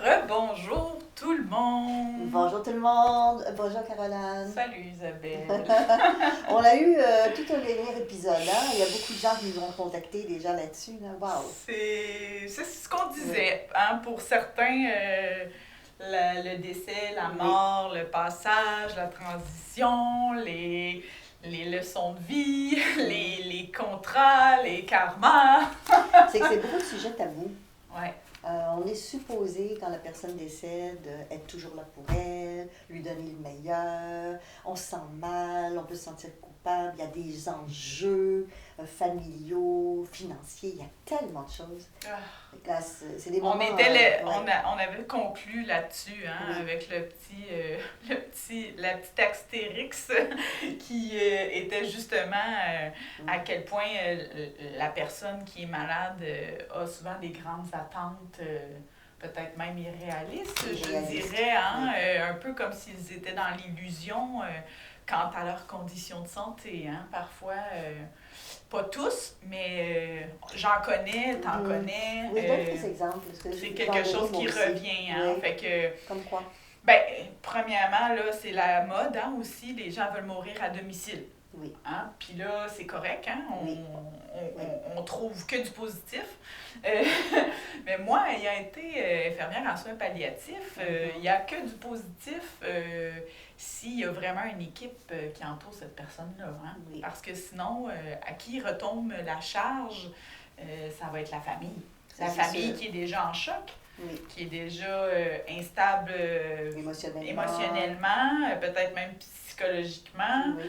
Rebonjour tout le monde! Bonjour tout le monde, bonjour Caroline. Salut Isabelle! On a eu tout un dernier épisode, hein? Il y a beaucoup de gens qui nous ont contactés déjà là-dessus. Là. Wow. C'est ce qu'on disait. Hein? Pour certains, le décès, la mort, le passage, la transition, les leçons de vie, les contrats, les karmas. C'est que c'est beaucoup de sujets tabous. Ouais. On est supposé, quand la personne décède, être toujours là pour elle, lui donner le meilleur. On se sent mal, on peut se sentir coupable. Il y a des enjeux familiaux, financiers, il y a tellement de choses. Là, c'est des moments, on avait conclu là-dessus, hein, Oui. avec la petite astérix qui était justement à quel point la personne qui est malade a souvent des grandes attentes, peut-être même irréalistes, je dirais, hein, un peu comme s'ils étaient dans l'illusion quant à leurs conditions de santé. Hein, parfois, pas tous, mais j'en connais, t'en connais. Oui, donne des exemples. C'est quelque chose qui revient. Hein, fait que, comme quoi? Ben, premièrement, là, c'est la mode, hein, aussi. Les gens veulent mourir à domicile. Oui. Hein? Puis là, c'est correct, hein? On trouve que du positif. Mais moi, ayant été infirmière en soins palliatifs, il n'y a que du positif s'il y a vraiment une équipe qui entoure cette personne-là. Hein? Oui. Parce que sinon, à qui retombe la charge, ça va être la famille. La famille qui est déjà en choc. Oui. Qui est déjà instable émotionnellement, peut-être même psychologiquement. Oui.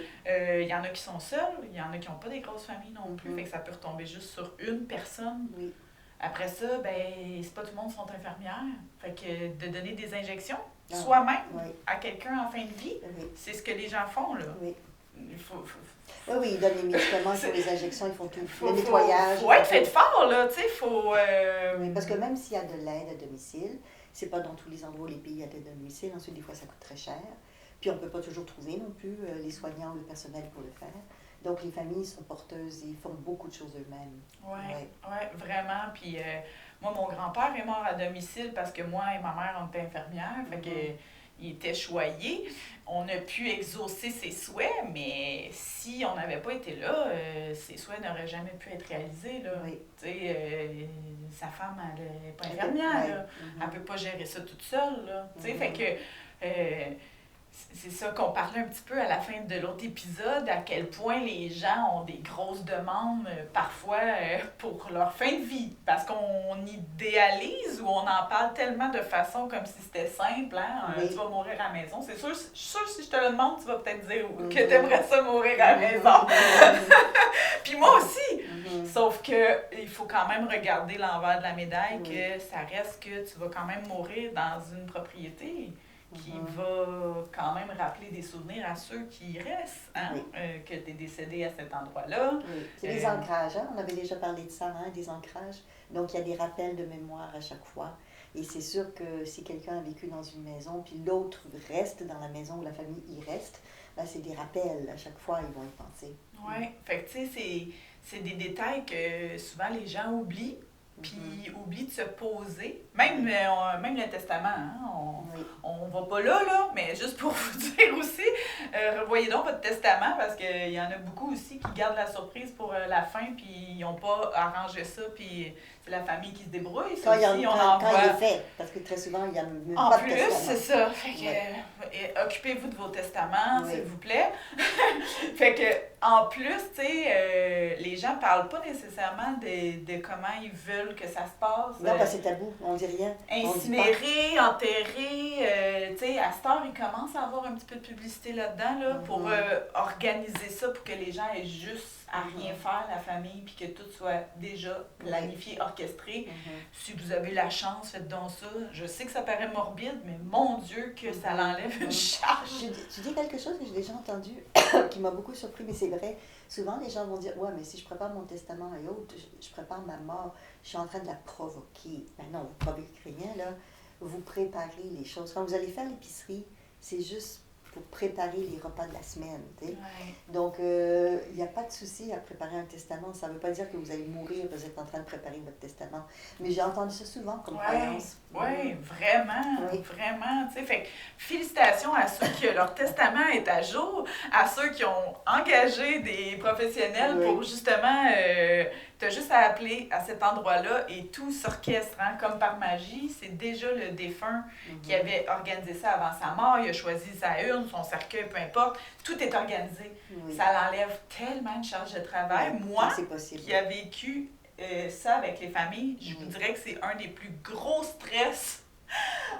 Il y en a qui sont seuls, il y en a qui n'ont pas des grosses familles non plus, fait que ça peut retomber juste sur une personne. Oui. Après ça, ben c'est pas tout le monde qui sont infirmières. Fait que de donner des injections soi-même à quelqu'un en fin de vie, c'est ce que les gens font, là. Oui. Il faut oui, ils donnent les médicaments, ils font les injections, ils font tout. Le nettoyage. Faut être fait fort, là, tu sais, faut... Oui, parce que même s'il y a de l'aide à domicile, c'est pas dans tous les endroits où les pays il y a de l'aide à domicile. Ensuite, des fois, ça coûte très cher. Puis, on peut pas toujours trouver non plus les soignants ou le personnel pour le faire. Donc, les familles sont porteuses et ils font beaucoup de choses eux-mêmes. Oui, vraiment. Puis, moi, mon grand-père est mort à domicile parce que moi et ma mère, on était infirmières. Fait que... Il était choyé. On a pu exaucer ses souhaits, mais si on n'avait pas été là, ses souhaits n'auraient jamais pu être réalisés. Là. Oui. Sa femme, elle n'est pas infirmière. Là. Elle ne peut pas gérer ça toute seule. Là. Fait que c'est ça qu'on parlait un petit peu à la fin de l'autre épisode, à quel point les gens ont des grosses demandes parfois pour leur fin de vie. Parce qu'on idéalise ou on en parle tellement de façon comme si c'était simple. Hein? Tu vas mourir à la maison. C'est sûr, si je te le demande, tu vas peut-être dire que tu aimerais ça mourir à la maison. Puis moi aussi. Sauf que il faut quand même regarder l'envers de la médaille, que ça reste que tu vas quand même mourir dans une propriété qui va quand même rappeler des souvenirs à ceux qui restent, hein? Que tu es décédé à cet endroit-là. Oui. C'est des ancrages, hein? On avait déjà parlé de ça, hein? Des ancrages. Donc, il y a des rappels de mémoire à chaque fois. Et c'est sûr que si quelqu'un a vécu dans une maison, puis l'autre reste dans la maison où la famille y reste, ben, c'est des rappels. À chaque fois, ils vont y penser. Oui, fait que tu sais, c'est des détails que souvent les gens oublient. Puis oublie de se poser. Même le testament, hein? On va pas là, mais juste pour vous dire aussi, revoyez donc votre testament parce qu'il y en a beaucoup aussi qui gardent la surprise pour la fin, puis ils n'ont pas arrangé ça, puis c'est la famille qui se débrouille. Quand il est fait, parce que très souvent, il y a même pas de testament. En plus, c'est ça. Fait que, occupez-vous de vos testaments, s'il vous plaît. Fait que, en plus, tu sais, les gens parlent pas nécessairement de comment ils veulent que ça se passe. Non, parce que c'est tabou, on dit rien. Incinéré, enterré, tu sais, à cette heure, ils commencent à avoir un petit peu de publicité là-dedans, là, pour organiser ça, pour que les gens aient juste à rien faire, la famille, puis que tout soit déjà planifié, orchestré. Si vous avez la chance, faites donc ça. Je sais que ça paraît morbide, mais mon Dieu, que ça l'enlève une charge. Tu dis quelque chose que j'ai déjà entendu, qui m'a beaucoup surpris, mais c'est vrai. Souvent, les gens vont dire, ouais, mais si je prépare mon testament et autres, je prépare ma mort, je suis en train de la provoquer. Ben non, vous ne provoquez rien, là. Vous préparez les choses. Quand vous allez faire l'épicerie, c'est juste pour préparer les repas de la semaine. Donc, il n'y a pas de souci à préparer un testament. Ça ne veut pas dire que vous allez mourir, vous êtes en train de préparer votre testament. Mais j'ai entendu ça souvent comme croyance. Oui, vraiment. Vraiment, tu sais. Fait que félicitations à ceux qui leur testament est à jour, à ceux qui ont engagé des professionnels pour justement, t'as juste à appeler à cet endroit-là et tout s'orchestre, hein, comme par magie. C'est déjà le défunt qui avait organisé ça avant sa mort, il a choisi sa urne, son cercueil, peu importe. Tout est organisé. Ça l'enlève tellement de charge de travail. Moi, qui a vécu ça avec les familles, je vous dirais que c'est un des plus gros stress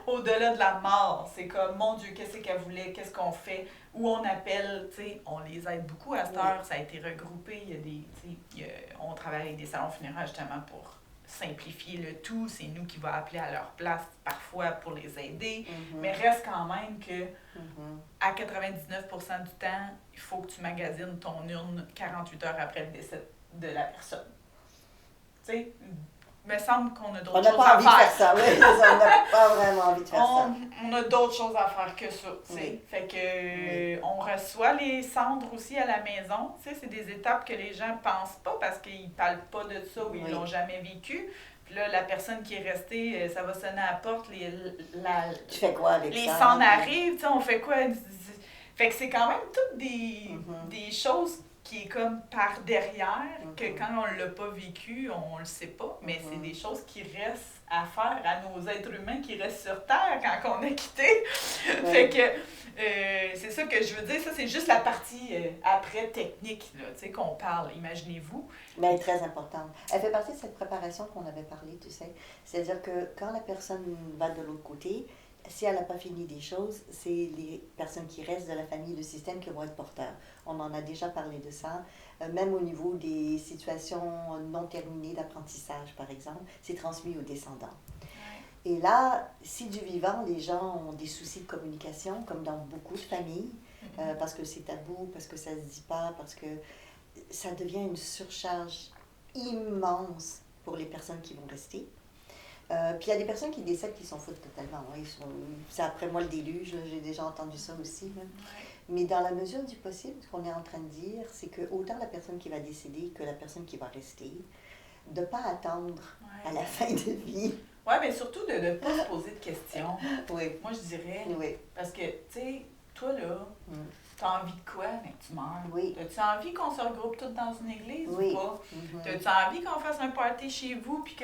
au-delà de la mort. C'est comme, mon Dieu, qu'est-ce qu'elle voulait, qu'est-ce qu'on fait, où on appelle, tu sais, on les aide beaucoup à cette heure, ça a été regroupé, il y a des, tu sais, on travaille avec des salons funéraires justement pour simplifier le tout, c'est nous qui va appeler à leur place parfois pour les aider, mais reste quand même que à 99% du temps, il faut que tu magasines ton urne 48 heures après le décès de la personne. Tu sais, il me semble qu'on a d'autres choses à faire. On n'a pas envie de faire ça, oui, on n'a pas vraiment envie de faire ça. On a d'autres choses à faire que ça, tu sais. Fait que on reçoit les cendres aussi à la maison, tu sais, c'est des étapes que les gens pensent pas parce qu'ils parlent pas de ça ou ils l'ont jamais vécu. Puis là, la personne qui est restée, ça va sonner à la porte, tu fais quoi avec les cendres arrivent, tu sais, on fait quoi? Fait que c'est quand même toutes des choses qui est comme par derrière, que quand on l'a pas vécu, on le sait pas, mais c'est des choses qui restent à faire à nos êtres humains qui restent sur Terre quand on a quitté. Fait que c'est ça que je veux dire, ça c'est juste la partie après technique, là, tu sais, qu'on parle, imaginez-vous. Mais elle est très importante. Elle fait partie de cette préparation qu'on avait parlé, tu sais. C'est-à-dire que quand la personne va de l'autre côté, si elle n'a pas fini des choses, c'est les personnes qui restent de la famille, le système qui vont être porteurs. On en a déjà parlé de ça. Même au niveau des situations non terminées d'apprentissage, par exemple, c'est transmis aux descendants. Ouais. Et là, si du vivant, les gens ont des soucis de communication, comme dans beaucoup de familles, parce que c'est tabou, parce que ça ne se dit pas, parce que ça devient une surcharge immense pour les personnes qui vont rester. Puis il y a des personnes qui décèdent qui s'en foutent totalement. Hein. C'est après moi le déluge, là, j'ai déjà entendu ça aussi. Même. Ouais. Mais dans la mesure du possible, ce qu'on est en train de dire, c'est que autant la personne qui va décéder que la personne qui va rester, de ne pas attendre à la fin de vie. Oui, mais surtout de ne pas se poser de questions. Oui. Moi, je dirais, parce que, tu sais, toi, là, t'as envie de quoi, mais tu meurs? Oui. As-tu envie qu'on se regroupe toutes dans une église ou pas? T'as-tu envie qu'on fasse un party chez vous puis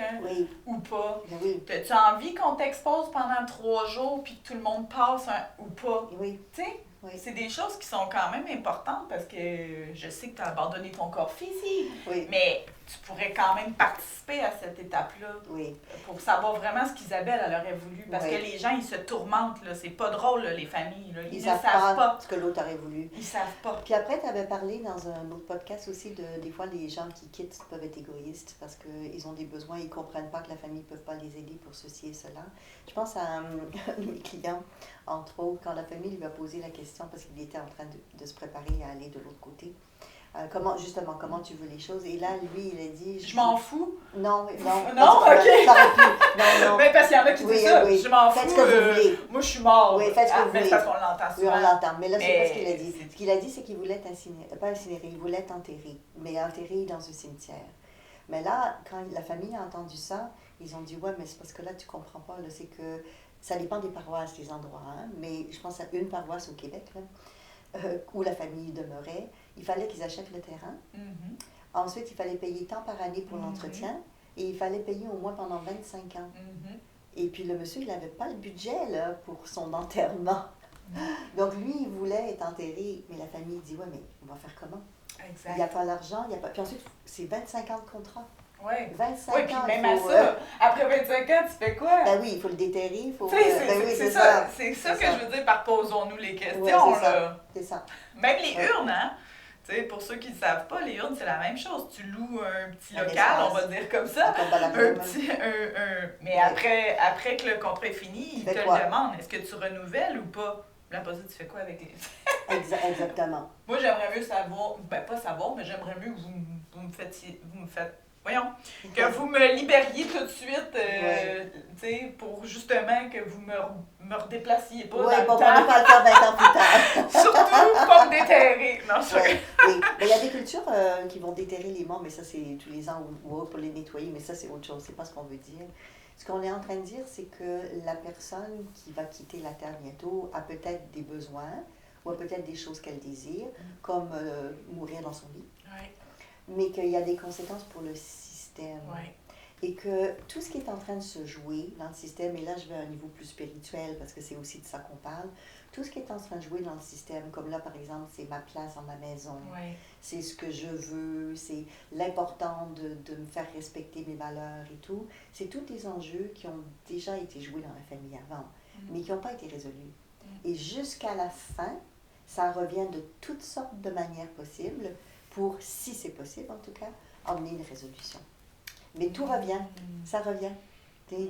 ou pas? T'as-tu envie qu'on t'expose pendant 3 jours puis que tout le monde passe ou pas? Oui. Tu sais? C'est des choses qui sont quand même importantes parce que je sais que tu as abandonné ton corps physique, mais tu pourrais quand même participer à cette étape-là pour savoir vraiment ce qu'Isabelle elle aurait voulu. Parce que les gens, ils se tourmentent, là. C'est pas drôle, là, les familles. Là. Ils ne savent pas ce que l'autre aurait voulu. Ils savent pas. Puis après, tu avais parlé dans un autre podcast aussi des fois, les gens qui quittent peuvent être égoïstes parce qu'ils ont des besoins, ils ne comprennent pas que la famille ne peut pas les aider pour ceci et cela. Je pense à un de mes clients, entre autres, quand la famille lui a posé la question parce qu'il était en train de se préparer à aller de l'autre côté. Comment tu veux les choses? Et là, lui, il a dit... Je m'en fous. Non, ok. Non. Mais parce qu'il y en a qui disent ça. Je m'en fous. Faites ce que vous voulez. Moi, je suis mort. Oui, faites ce que vous voulez. Parce qu'on l'entend souvent. Oui, on l'entend. Mais là, c'est pas ce qu'il a dit. Ce qu'il a dit, c'est qu'il voulait être incinéré. Pas incinéré, il voulait être enterré. Mais enterré dans un cimetière. Mais là, quand la famille a entendu ça, ils ont dit, ouais, mais c'est parce que là, tu comprends pas. Là, c'est que ça dépend des paroisses, des endroits. Hein, mais je pense à une paroisse au Québec, là, où la famille demeurait. Il fallait qu'ils achètent le terrain. Ensuite, il fallait payer tant par année pour l'entretien. Et il fallait payer au moins pendant 25 ans. Et puis le monsieur, il n'avait pas le budget là, pour son enterrement. Donc lui, il voulait être enterré. Mais la famille dit, ouais, mais on va faire comment? Exact. Il n'y a pas l'argent, il n'y a pas... Puis ensuite, c'est 25 ans de contrat. Oui. 25 ans. Puis même à ça, après 25 ans, tu fais quoi? Ben oui, il faut le déterrer. Il faut... c'est ça. C'est ça que je veux dire par posons-nous les questions. C'est ça. Même les urnes, hein? T'sais, pour ceux qui ne savent pas, les urnes, c'est la même chose. Tu loues un petit local, on va dire comme ça. Mais après que le contrat est fini, ils te le demandent. Est-ce que tu renouvelles ou pas? Là, après ça, tu fais quoi avec les... Exactement. Moi, j'aimerais mieux savoir, pas savoir, mais j'aimerais mieux que vous me faites voyons, que vous me libériez tout de suite, tu sais, pour justement que vous me redéplaciez pas dans le temps. Oui, pour ne pas le faire 20 ans plus tard. Surtout pas me déterrer. Non, oui. Mais il y a des cultures qui vont déterrer les morts, mais ça, c'est tous les ans ou autre pour les nettoyer, mais ça, c'est autre chose. C'est pas ce qu'on veut dire. Ce qu'on est en train de dire, c'est que la personne qui va quitter la Terre bientôt a peut-être des besoins ou a peut-être des choses qu'elle désire, comme mourir dans son lit, Ouais. mais qu'il y a des conséquences pour le système. Ouais. Et que tout ce qui est en train de se jouer dans le système, et là je vais à un niveau plus spirituel parce que c'est aussi de ça qu'on parle, tout ce qui est en train de jouer dans le système, comme là par exemple, c'est ma place dans ma maison, Ouais. c'est ce que je veux, c'est l'important de me faire respecter mes valeurs et tout, c'est tous des enjeux qui ont déjà été joués dans la famille avant, mais qui n'ont pas été résolus. Et jusqu'à la fin, ça revient de toutes sortes de manières possibles pour, si c'est possible en tout cas, emmener une résolution. Mais tout revient, ça revient.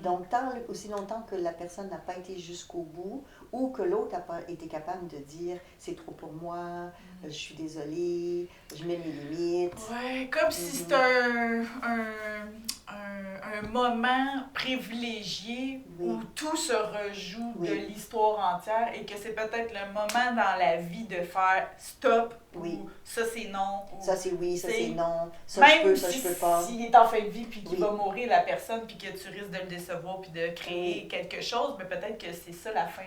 Donc, aussi longtemps que la personne n'a pas été jusqu'au bout ou que l'autre n'a pas été capable de dire c'est trop pour moi, je suis désolée, je mets mes limites. Ouais, comme si c'était un moment privilégié où tout se rejoue de l'histoire entière et que c'est peut-être le moment dans la vie de faire stop ou ça c'est non. Ou, ça c'est oui, ça c'est non, ça même je peux, ça je peux pas. S'il est en fin de vie puis qu'il va mourir la personne puis que tu risques de le décevoir puis de créer quelque chose, mais peut-être que c'est ça la fin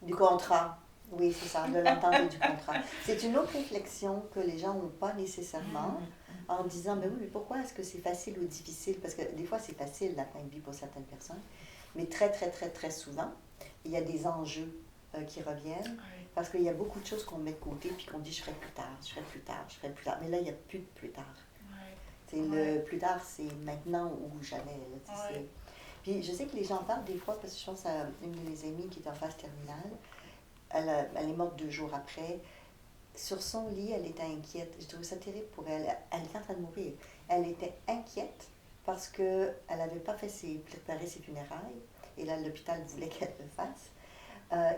du contrat. Oui, c'est ça, de l'entente du contrat. C'est une autre réflexion que les gens n'ont pas nécessairement en disant, mais oui, mais pourquoi est-ce que c'est facile ou difficile? Parce que des fois, c'est facile la fin de vie pour certaines personnes, mais très, très, très, très souvent, il y a des enjeux qui reviennent parce qu'il y a beaucoup de choses qu'on met de côté puis qu'on dit, je ferai plus tard, je ferai plus tard, je ferai plus tard. Mais là, il n'y a plus de plus tard. Le plus tard, c'est maintenant ou jamais. Là, puis je sais que les gens parlent des fois, parce que je pense à une de mes amies qui est en phase terminale, elle est morte 2 jours après. Sur son lit, elle était inquiète. Je trouvais ça terrible pour elle. Elle était en train de mourir. Elle était inquiète parce qu'elle n'avait pas préparé ses funérailles. Et là, l'hôpital voulait qu'elle le fasse.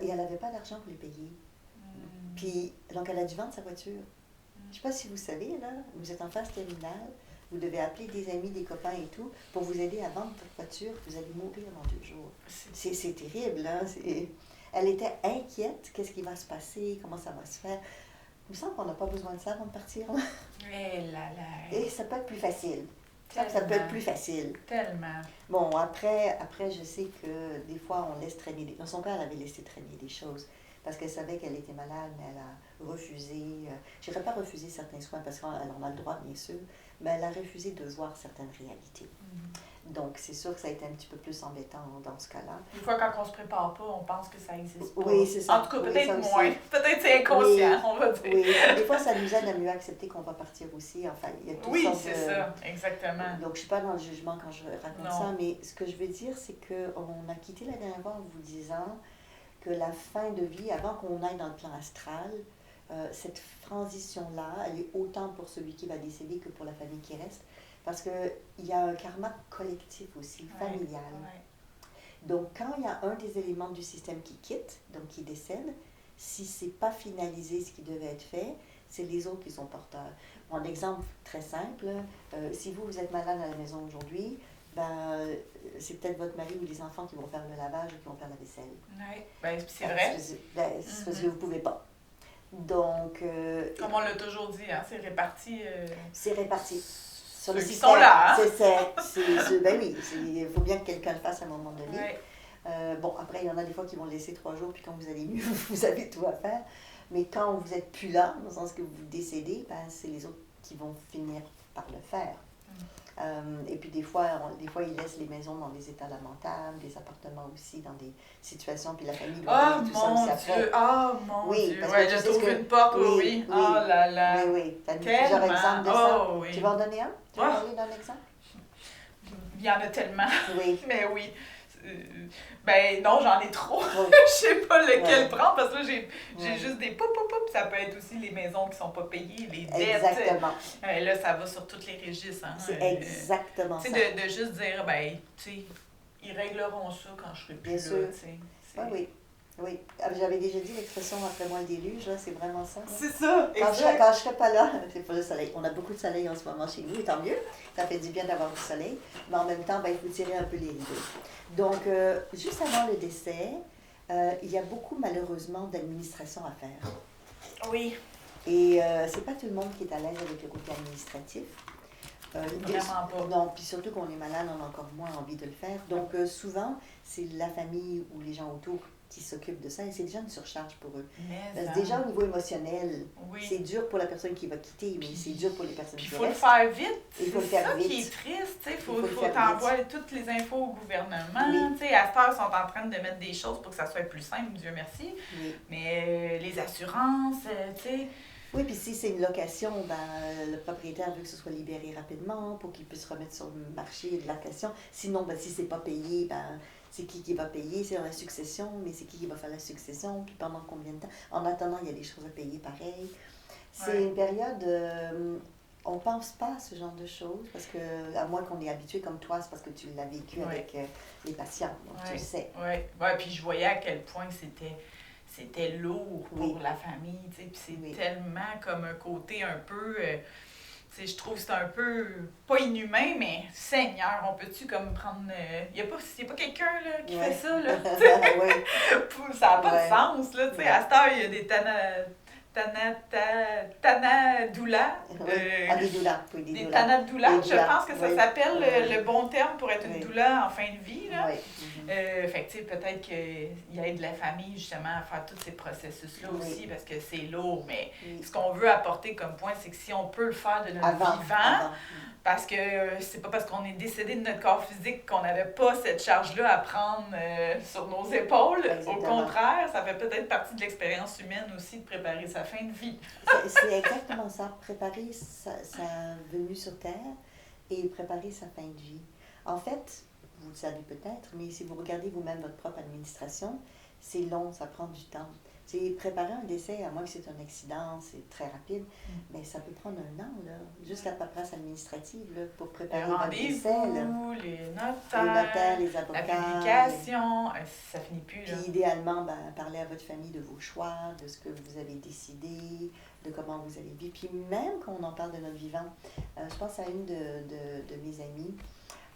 Et elle n'avait pas d'argent pour les payer. Puis, donc, elle a dû vendre sa voiture. Je ne sais pas si vous savez, là, vous êtes en phase terminale, vous devez appeler des amis, des copains et tout pour vous aider à vendre votre voiture. Vous allez mourir dans 2 jours. C'est terrible, hein? Elle était inquiète. Qu'est-ce qui va se passer? Comment ça va se faire? Il me semble qu'on n'a pas besoin de ça avant de partir. Et ça peut être plus facile. Ça peut être plus facile. Tellement. Bon, après, je sais que des fois, on laisse traîner Dans son cas, elle avait laissé traîner des choses parce qu'elle savait qu'elle était malade, mais elle a refusé. Je n'irais pas refuser certains soins parce qu'elle en a le droit, bien sûr, mais elle a refusé de voir certaines réalités. Donc, c'est sûr que ça a été un petit peu plus embêtant dans ce cas-là. Des fois, quand on ne se prépare pas, on pense que ça existe pas. Oui, c'est ça. En tout cas, peut-être moins. Peut-être c'est inconscient, on va dire. Oui, des fois, ça nous aide à mieux accepter qu'on va partir aussi. Enfin, il y a toutes sortes c'est ça, exactement. Donc, je ne suis pas dans le jugement quand je raconte ça, mais ce que je veux dire, c'est qu'on a quitté la dernière fois en vous disant que la fin de vie, avant qu'on aille dans le plan astral, cette transition-là, elle est autant pour celui qui va décéder que pour la famille qui reste. Parce qu'il y a un karma collectif aussi, familial. Donc, quand il y a un des éléments du système qui quitte, donc qui décède, si ce n'est pas finalisé ce qui devait être fait, c'est les autres qui sont porteurs. Un exemple très simple, si vous êtes malade à la maison aujourd'hui, c'est peut-être votre mari ou les enfants qui vont faire le lavage ou qui vont faire la vaisselle. Oui, c'est vrai. C'est parce que vous ne pouvez pas. Donc... comme on l'a toujours dit, hein, c'est réparti. C'est réparti. Sur le Ceux qui système, sont là. Ben oui, il faut bien que quelqu'un le fasse à un moment donné. Bon, après, il y en a des fois qui vont le laisser 3 jours, puis quand vous allez mieux, vous avez tout à faire. Mais quand vous n'êtes plus là, dans le sens que vous décédez, c'est les autres qui vont finir par le faire. Et puis des fois, ils laissent les maisons dans des états lamentables, des appartements aussi dans des situations, puis la famille doit tout ça aussi après. Oh mon Dieu! Parce que je trouve une porte, oui. Oh là là! Oui. Tu as plusieurs exemples de ça. Oh, oui. Tu veux en donner un? Tu veux parler d'un exemple? Il y en a tellement. Oui. Mais oui. Non, j'en ai trop. Je sais pas lequel prendre parce que là, j'ai juste des poup. Ça peut être aussi les maisons qui sont pas payées, les dettes. Exactement. Là, ça va sur tous les registres. Hein. C'est exactement ça. De juste dire, tu sais, ils régleront ça quand je serai plus Bien là. Sûr. Oui. J'avais déjà dit l'expression après moi le déluge, là, c'est vraiment ça. Là. C'est ça, quand je serai pas là, c'est pas le soleil. On a beaucoup de soleil en ce moment chez nous, et tant mieux. Ça fait du bien d'avoir du soleil. Mais en même temps, il faut tirer un peu les rideaux. Donc, juste avant le décès, il y a beaucoup, malheureusement, d'administration à faire. Oui. Et c'est pas tout le monde qui est à l'aise avec le côté administratif. Vraiment pas. Non, puis surtout qu'on est malade, on a encore moins envie de le faire. Donc, souvent, c'est la famille ou les gens autour qui s'occupent de ça et c'est déjà une surcharge pour eux. Parce que déjà, au niveau émotionnel, c'est dur pour la personne qui va quitter, mais c'est dur pour les personnes qui restent. Il faut le faire vite. Il faut le faire vite. C'est ça qui est triste. Il faut t'envoyer toutes les infos au gouvernement. Oui. À cette heure, ils sont en train de mettre des choses pour que ça soit plus simple, Dieu merci. Oui. Mais les assurances, tu sais... Oui, puis si c'est une location, ben, le propriétaire veut que ce soit libéré rapidement pour qu'il puisse remettre sur le marché de location. Sinon, ben, si c'est pas payé, ben, c'est qui va payer? C'est dans la succession, mais c'est qui va faire la succession? Puis pendant combien de temps? En attendant, il y a des choses à payer pareil. C'est une période... on pense pas à ce genre de choses, parce que, à moins qu'on est habitué comme toi, c'est parce que tu l'as vécu avec les patients, donc tu le sais. Oui, puis je voyais à quel point c'était lourd pour la famille, tu sais, puis c'est tellement comme un côté un peu, tu sais, je trouve que c'est un peu, pas inhumain, mais Seigneur, on peut-tu comme prendre, il n'y a pas quelqu'un, là, qui fait ça, là, ça n'a pas de sens, là, tu sais, à cette heure, il y a des Tanadoula. Des Tanadoula, je pense que ça s'appelle le bon terme pour être une doula en fin de vie. Là. Fait que, peut-être qu'il aide la famille justement à faire tous ces processus-là aussi parce que c'est lourd. Mais ce qu'on veut apporter comme point, c'est que si on peut le faire de notre vivant, parce que c'est pas parce qu'on est décédé de notre corps physique qu'on n'avait pas cette charge-là à prendre sur nos épaules. Exactement. Au contraire, ça fait peut-être partie de l'expérience humaine aussi de préparer sa fin de vie. C'est exactement ça, préparer sa venue sur Terre et préparer sa fin de vie. En fait, vous le savez peut-être, mais si vous regardez vous-même votre propre administration, c'est long, ça prend du temps. C'est préparer un décès, à moins que c'est un accident, c'est très rapide, mais ça peut prendre 1 an, là, juste la paperasse administrative, là, pour préparer votre décès. Les notaires, les avocats, la publication, ça finit plus. Là. Puis idéalement, parler à votre famille de vos choix, de ce que vous avez décidé, de comment vous allez vivre. Puis même quand on en parle de notre vivant, je pense à une de mes amies.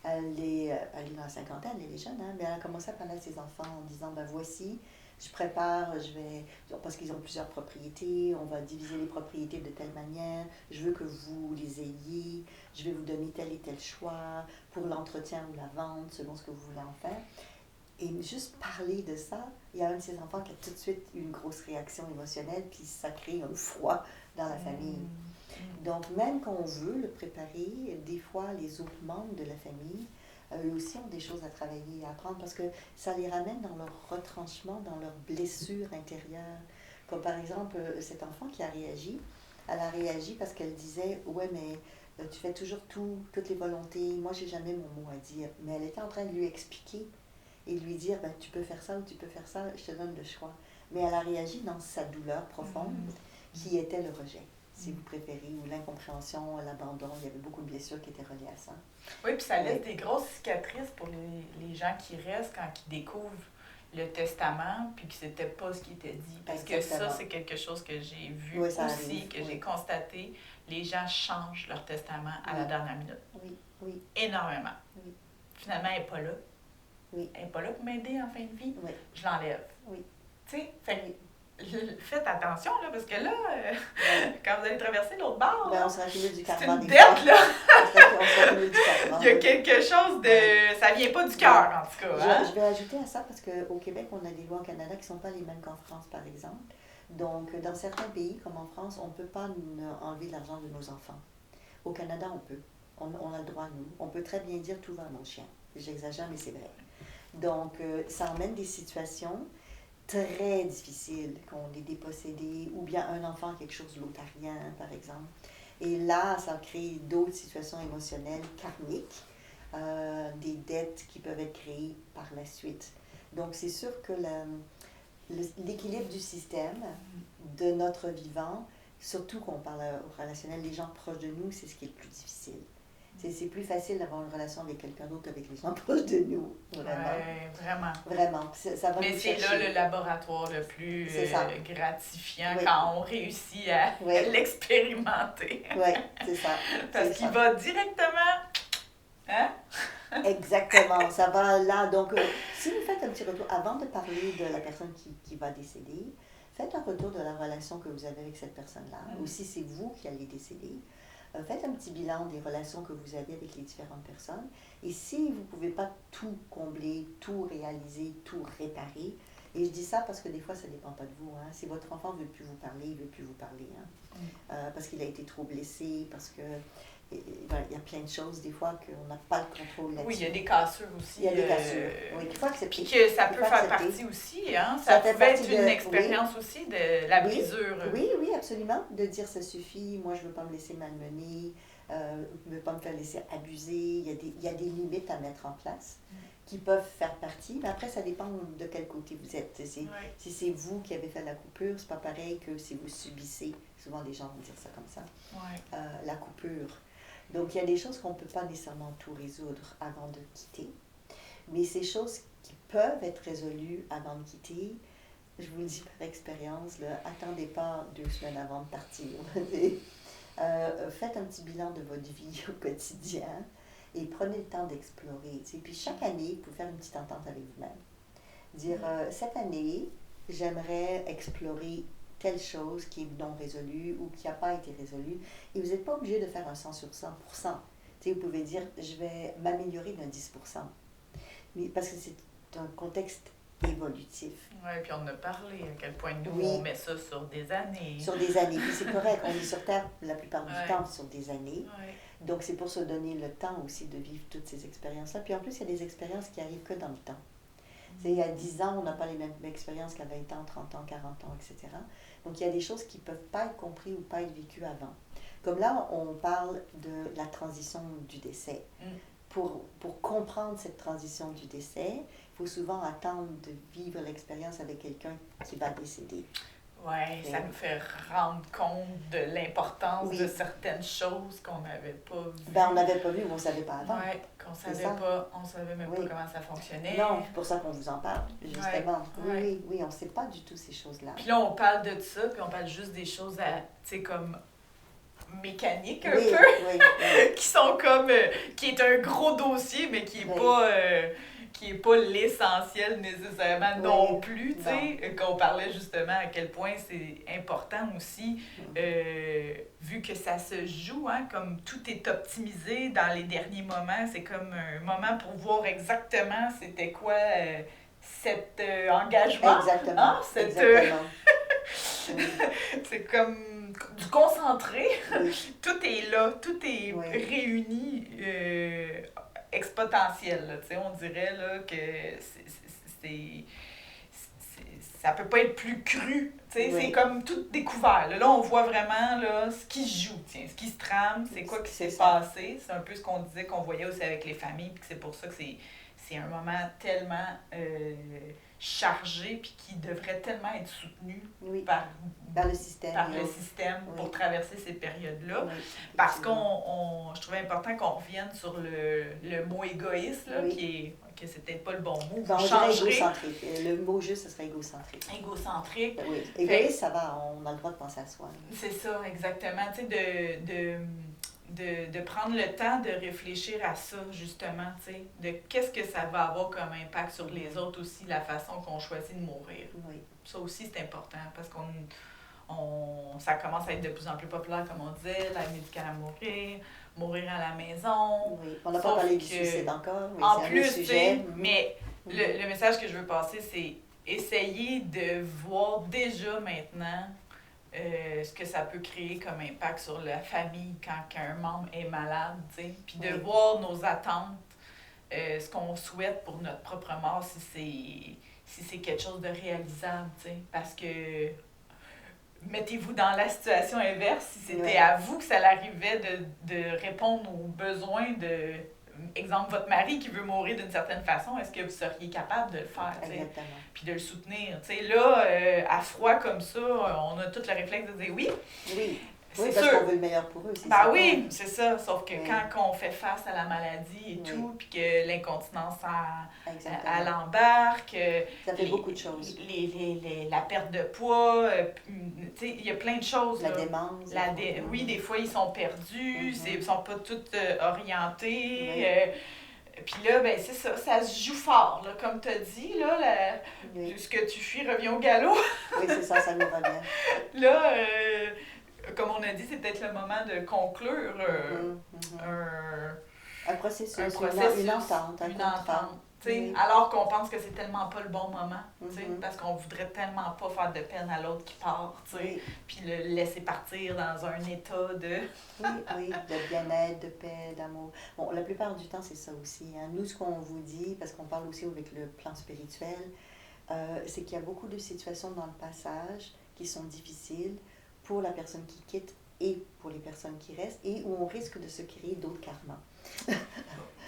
Elle est dans la cinquantaine, elle est jeune, mais elle a commencé à parler à ses enfants en disant, voici, je prépare, parce qu'ils ont plusieurs propriétés, on va diviser les propriétés de telle manière, je veux que vous les ayez, je vais vous donner tel et tel choix pour l'entretien ou la vente, selon ce que vous voulez en faire. Et juste parler de ça, il y a un de ses enfants qui a tout de suite eu une grosse réaction émotionnelle, puis ça crée un froid dans la famille. Donc, même quand on veut le préparer, des fois, les autres membres de la famille, eux aussi ont des choses à travailler, à apprendre, parce que ça les ramène dans leur retranchement, dans leurs blessures intérieures. Comme par exemple, cet enfant qui a réagi, elle a réagi parce qu'elle disait « Ouais, mais tu fais toujours toutes les volontés, moi, j'ai jamais mon mot à dire. » Mais elle était en train de lui expliquer et de lui dire « Tu peux faire ça ou tu peux faire ça, je te donne le choix. » Mais elle a réagi dans sa douleur profonde, qui était le rejet, si vous préférez, ou l'incompréhension, l'abandon. Il y avait beaucoup de blessures qui étaient reliées à ça. Oui, puis ça laisse des grosses cicatrices pour les gens qui restent quand ils découvrent le testament, puis que c'était pas ce qui était dit. Parce que ça, c'est quelque chose que j'ai vu aussi, que j'ai constaté. Les gens changent leur testament à la dernière minute. Oui. Énormément. Oui. Finalement, elle n'est pas là. Oui. Elle n'est pas là pour m'aider en fin de vie. Oui. Je l'enlève. Oui. Tu sais, faites attention, là, parce que là, quand vous allez traverser l'autre bord, c'est une dette, là. Il y a quelque chose de... Ça vient pas du cœur, en tout cas. Je vais ajouter à ça, parce qu'au Québec, on a des lois au Canada qui ne sont pas les mêmes qu'en France, par exemple. Donc, dans certains pays, comme en France, on ne peut pas enlever l'argent de nos enfants. Au Canada, on peut. On a le droit, nous. On peut très bien dire « tout va à mon chien ». J'exagère, mais c'est vrai. Donc, ça emmène des situations très difficiles, qu'on est dépossédé, ou bien un enfant a quelque chose, l'autre n'a rien, par exemple. Et là, ça crée d'autres situations émotionnelles karmiques, des dettes qui peuvent être créées par la suite. Donc, c'est sûr que l'équilibre du système, de notre vivant, surtout quand on parle au relationnel, les gens proches de nous, c'est ce qui est le plus difficile. C'est plus facile d'avoir une relation avec quelqu'un d'autre qu'avec les gens proches de nous. Vraiment. Oui, vraiment. Vraiment. Ça va mais c'est là le laboratoire le plus gratifiant oui. Quand on réussit à l'expérimenter. Oui, c'est ça. Parce qu'il va directement... Hein? Exactement. Ça va là. Donc, si vous faites un petit retour, avant de parler de la personne qui va décéder, faites un retour de la relation que vous avez avec cette personne-là. Ou si c'est vous qui allez décéder, faites un petit bilan des relations que vous avez avec les différentes personnes. Et si vous ne pouvez pas tout combler, tout réaliser, tout réparer, et je dis ça parce que des fois, ça ne dépend pas de vous. Hein. Si votre enfant ne veut plus vous parler, il ne veut plus vous parler. Hein. Parce qu'il a été trop blessé, parce que il y a plein de choses, des fois, qu'on n'a pas le contrôle là-dessus. Oui, il y a des cassures aussi. Il y a des cassures, oui, qu'il faut accepter. Puis que ça peut faire partie aussi, hein? Ça peut être une expérience aussi de la brisure. Oui, oui, absolument. De dire ça suffit, moi je ne veux pas me laisser malmener, je ne veux pas me faire laisser abuser. Il y a des limites à mettre en place qui peuvent faire partie, mais après ça dépend de quel côté vous êtes. Si c'est vous qui avez fait la coupure, c'est pas pareil que si vous subissez, souvent les gens vont dire ça comme ça, la coupure. Donc il y a des choses qu'on ne peut pas nécessairement tout résoudre avant de quitter, mais ces choses qui peuvent être résolues avant de quitter, je vous le dis par expérience, là, attendez pas 2 semaines avant de partir. Faites un petit bilan de votre vie au quotidien et prenez le temps d'explorer. Puis chaque année, vous pouvez faire une petite entente avec vous-même. Dire, cette année, j'aimerais explorer telle chose qui est non résolue ou qui n'a pas été résolue. Et vous n'êtes pas obligé de faire un 100 sur 100%. Vous pouvez dire, je vais m'améliorer d'un 10%. Mais parce que c'est un contexte évolutif. Oui, puis on a parlé à quel point nous, on met ça sur des années. Sur des années. Puis c'est correct, on est sur Terre la plupart du temps sur des années. Ouais. Donc c'est pour se donner le temps aussi de vivre toutes ces expériences-là. Puis en plus, il y a des expériences qui arrivent que dans le temps. Il y a 10 ans, on n'a pas les mêmes expériences qu'à 20 ans, 30 ans, 40 ans, etc. Donc, il y a des choses qui ne peuvent pas être comprises ou pas être vécues avant. Comme là, on parle de la transition du décès. Pour comprendre cette transition du décès, il faut souvent attendre de vivre l'expérience avec quelqu'un qui va décéder. Oui, ça nous fait rendre compte de l'importance de certaines choses qu'on n'avait pas vues. On n'avait pas vu ou on ne savait pas avant. Oui, qu'on ne savait pas, on ne savait même pas comment ça fonctionnait. Non, c'est pour ça qu'on vous en parle, justement. Oui, on ne sait pas du tout ces choses-là. Puis là, on parle de ça, puis on parle juste des choses, tu sais, comme mécaniques un peu, qui sont comme, qui est un gros dossier, mais qui est pas l'essentiel nécessairement non plus, tu sais, qu'on parlait justement à quel point c'est important aussi, vu que ça se joue, hein, comme tout est optimisé dans les derniers moments, c'est comme un moment pour voir exactement c'était quoi cet engagement. Exactement. Hein, Exactement. C'est comme du concentré. Tout est là, tout est réuni exponentiel. Là, on dirait là, que ça peut pas être plus cru. C'est comme tout découvert. Là, on voit vraiment là, ce qui se joue, ce qui se trame, c'est quoi qui s'est passé. C'est un peu ce qu'on disait, qu'on voyait aussi avec les familles, puis que c'est pour ça que c'est un moment tellement chargé, puis qui devrait tellement être soutenu par le système pour traverser ces périodes-là. Parce je trouvais important qu'on revienne sur le mot égoïste, là, que c'est peut-être pas le bon mot. On dirait égocentrique. Le mot juste, ce serait égocentrique. Égocentrique. Oui. Égoïste, ça va, on a le droit de penser à soi. C'est ça, exactement. Tu sais, de prendre le temps de réfléchir à ça, justement, tu sais, de qu'est-ce que ça va avoir comme impact sur les autres aussi, la façon qu'on choisit de mourir. Oui. Ça aussi, c'est important, parce ça commence à être de plus en plus populaire, comme on disait, l'aide médicale à mourir à la maison. Oui, on n'a pas parlé du suicide encore, mais en c'est plus, un sujet. Mais le message que je veux passer, c'est essayer de voir déjà maintenant ce que ça peut créer comme impact sur la famille quand un membre est malade, tu sais, puis de voir nos attentes, ce qu'on souhaite pour notre propre mort, si c'est quelque chose de réalisable, tu sais, parce que mettez-vous dans la situation inverse, si c'était à vous que ça arrivait de répondre aux besoins de... Exemple, votre mari qui veut mourir d'une certaine façon, est-ce que vous seriez capable de le faire, puis de le soutenir? T'sais, là, à froid comme ça, on a tout le réflexe de dire oui. Oui, parce qu'on veut le meilleur pour eux. C'est ça. Sauf que quand on fait face à la maladie et tout, puis que l'incontinence, elle embarque. Ça fait beaucoup de choses. La perte de poids, il y a plein de choses. La démence. Oui, des fois, ils sont perdus, ils sont pas tous orientés. Puis là, ben c'est ça se joue fort, là, comme tu as dit, là, ce que tu fuis revient au galop. Oui, c'est ça nous revient. Là, comme on a dit, c'est peut-être le moment de conclure un processus, une entente, un contrat. Oui. Alors qu'on pense que c'est tellement pas le bon moment, parce qu'on voudrait tellement pas faire de peine à l'autre qui part, puis le laisser partir dans un état de... oui, de bien-être, de paix, d'amour. Bon, la plupart du temps, c'est ça aussi. Hein. Nous, ce qu'on vous dit, parce qu'on parle aussi avec le plan spirituel, c'est qu'il y a beaucoup de situations dans le passage qui sont difficiles pour la personne qui quitte et pour les personnes qui restent, et où on risque de se créer d'autres karmas.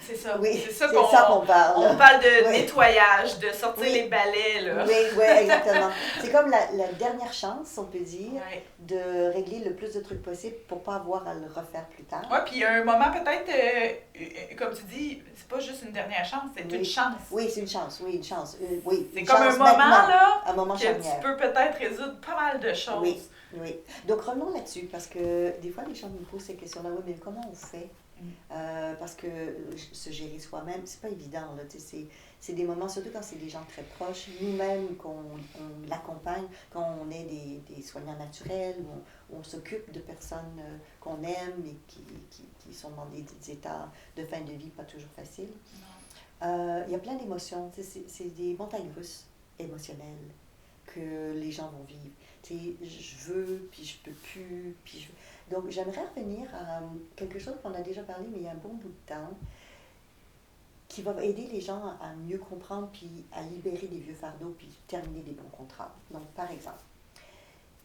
C'est ça. Oui, c'est ça qu'on parle. On parle de nettoyage, de sortir les balais. Là. Oui, exactement. C'est comme la dernière chance, on peut dire, de régler le plus de trucs possible pour ne pas avoir à le refaire plus tard. Oui, puis il y a un moment peut-être, comme tu dis, c'est pas juste une dernière chance, c'est une chance. Oui, c'est une chance, oui. C'est comme un moment, là, un moment que charnière. Tu peux peut-être résoudre pas mal de choses. Oui. Donc revenons là-dessus, parce que des fois, les gens me posent ces questions-là. Oui, mais comment on fait? Parce que se gérer soi-même, c'est pas évident. Là, c'est des moments, surtout quand c'est des gens très proches, nous-mêmes, qu'on l'accompagne, quand on est des soignants naturels, où on s'occupe de personnes qu'on aime et qui sont dans des états de fin de vie pas toujours faciles. Il y a plein d'émotions. C'est des montagnes russes émotionnelles que les gens vont vivre. Je veux, puis je peux plus, puis je... Donc, j'aimerais revenir à quelque chose qu'on a déjà parlé, mais il y a un bon bout de temps, qui va aider les gens à mieux comprendre, puis à libérer des vieux fardeaux, puis terminer des bons contrats. Donc, par exemple,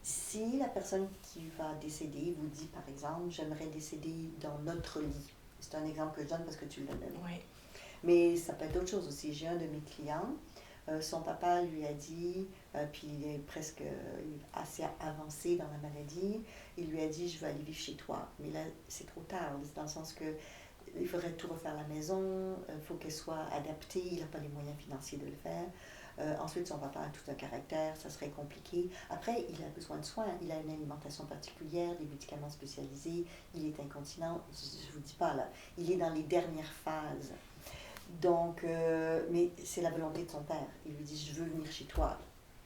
si la personne qui va décéder vous dit, par exemple, j'aimerais décéder dans notre lit. C'est un exemple que je donne parce que tu l'as donné. Oui. Mais ça peut être autre chose aussi. J'ai un de mes clients, son papa lui a dit, puis il est presque assez avancé dans la maladie, il lui a dit, je veux aller vivre chez toi. Mais là, c'est trop tard, dans le sens que il faudrait tout refaire la maison, il faut qu'elle soit adaptée, il n'a pas les moyens financiers de le faire. Ensuite, son papa a tout un caractère, ça serait compliqué. Après, il a besoin de soins, il a une alimentation particulière, des médicaments spécialisés, il est incontinent, je ne vous dis pas là, il est dans les dernières phases. Donc, mais c'est la volonté de son père. Il lui dit, je veux venir chez toi.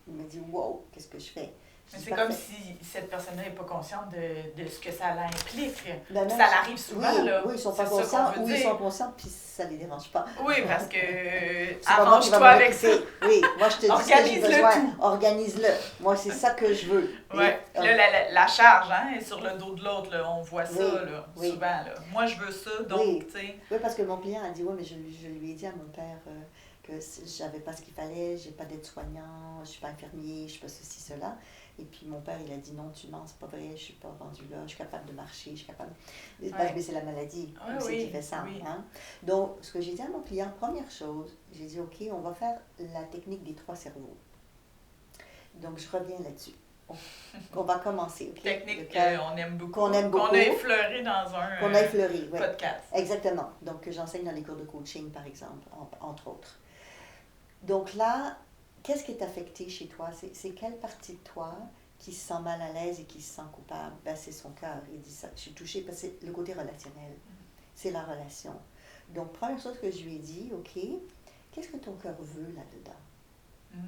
Il me dit, wow, qu'est-ce que je fais? Mais c'est comme si cette personne-là n'est pas consciente de ce que ça implique. Ben ça l'arrive souvent, là. Oui, ils sont pas conscients, ou ils sont conscients, puis ça les dérange pas. Oui, parce que arrange-toi avec ça. Oui, moi je te dis ce que j'ai besoin. Organise-le. Moi, c'est ça que je veux. Oui, là, la charge est sur le dos de l'autre, là. On voit ça, là, souvent. Là. Moi, je veux ça, donc, tu sais. Oui, parce que mon client a dit, oui, mais je lui ai dit à mon père que j'avais pas ce qu'il fallait, j'ai pas d'aide-soignant, je suis pas infirmier, je suis pas ceci, cela. Et puis mon père, il a dit non, tu mens, c'est pas vrai, je suis pas rendu là, je suis capable de marcher, je suis capable. Mais c'est la maladie qui fait ça. Oui. Hein? Donc, ce que j'ai dit à mon client, première chose, j'ai dit ok, on va faire la technique des 3 cerveaux. Donc, je reviens là-dessus. On va commencer. Okay? Technique qu'on aime beaucoup. Qu'on a effleuré dans un podcast. Exactement. Donc, j'enseigne dans les cours de coaching, par exemple, entre autres. Donc là, qu'est-ce qui est affecté chez toi? C'est quelle partie de toi qui se sent mal à l'aise et qui se sent coupable? Ben, c'est son cœur. Il dit ça. Je suis touchée parce que c'est le côté relationnel. C'est la relation. Donc, première chose que je lui ai dit, ok, qu'est-ce que ton cœur veut là-dedans?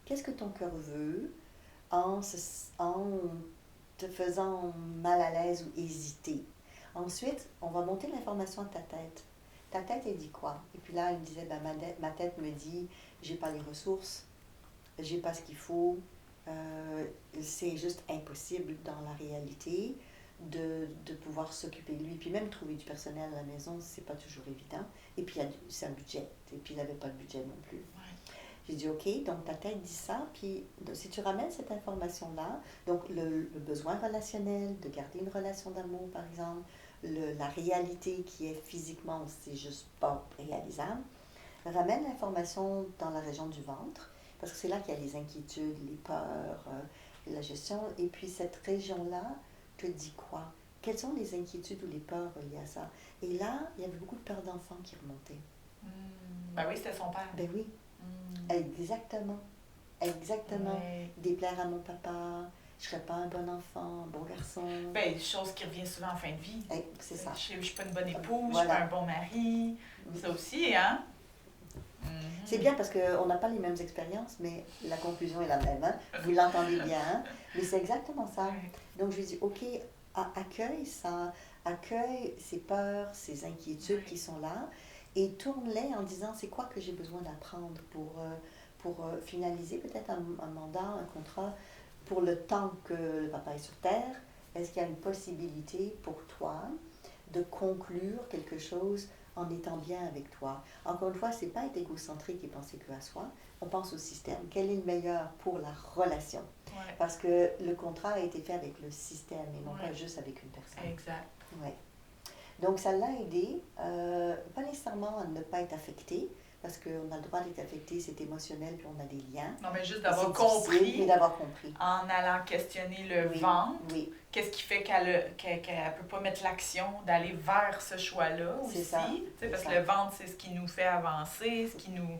Qu'est-ce que ton cœur veut en te faisant mal à l'aise ou hésiter? Ensuite, on va monter l'information à ta tête. Ta tête, elle dit quoi? Et puis là, elle me disait, ben, ma tête me dit, j'ai pas les ressources, j'ai pas ce qu'il faut, c'est juste impossible dans la réalité de pouvoir s'occuper de lui. Puis même trouver du personnel à la maison, c'est pas toujours évident. Et puis c'est un budget. Et puis il n'avait pas de budget non plus. Ouais. J'ai dit, ok, donc ta tête dit ça, puis si tu ramènes cette information-là, donc le besoin relationnel, de garder une relation d'amour par exemple, la réalité qui est physiquement, c'est juste pas réalisable, ramène l'information dans la région du ventre, parce que c'est là qu'il y a les inquiétudes, les peurs, la gestion, et puis cette région-là te dit quoi? Quelles sont les inquiétudes ou les peurs liées à ça? Et là, il y avait beaucoup de peurs d'enfants qui remontaient. Ben oui, c'était son père. Ben oui, exactement. Ouais. Déplaire à mon papa, je serais pas un bon enfant, un bon garçon. Ben, chose qui revient souvent en fin de vie. C'est ça. Je suis pas une bonne épouse, je suis pas un bon mari. Ça aussi, hein? C'est bien parce qu'on n'a pas les mêmes expériences, mais la conclusion est la même. Hein? Vous l'entendez bien, hein? Mais c'est exactement ça. Donc je lui dis, OK, accueille ça, accueille ces peurs, ces inquiétudes qui sont là, et tourne-les en disant, c'est quoi que j'ai besoin d'apprendre pour finaliser peut-être un mandat, un contrat, pour le temps que le papa est sur Terre. Est-ce qu'il y a une possibilité pour toi de conclure quelque chose en étant bien avec toi? Encore une fois, c'est pas être égocentrique et penser que à soi. On pense au système. Quel est le meilleur pour la relation? Parce que le contrat a été fait avec le système et non pas juste avec une personne. Exact. Ouais. Donc, ça l'a aidé, pas nécessairement à ne pas être affecté, parce qu'on a le droit d'être affecté, c'est émotionnel, puis on a des liens. Non, mais juste d'avoir compris, mais d'avoir compris, en allant questionner le ventre, qu'est-ce qui fait qu'elle ne peut pas mettre l'action d'aller vers ce choix-là aussi. C'est ça. Parce que le ventre, c'est ce qui nous fait avancer, ce qui nous...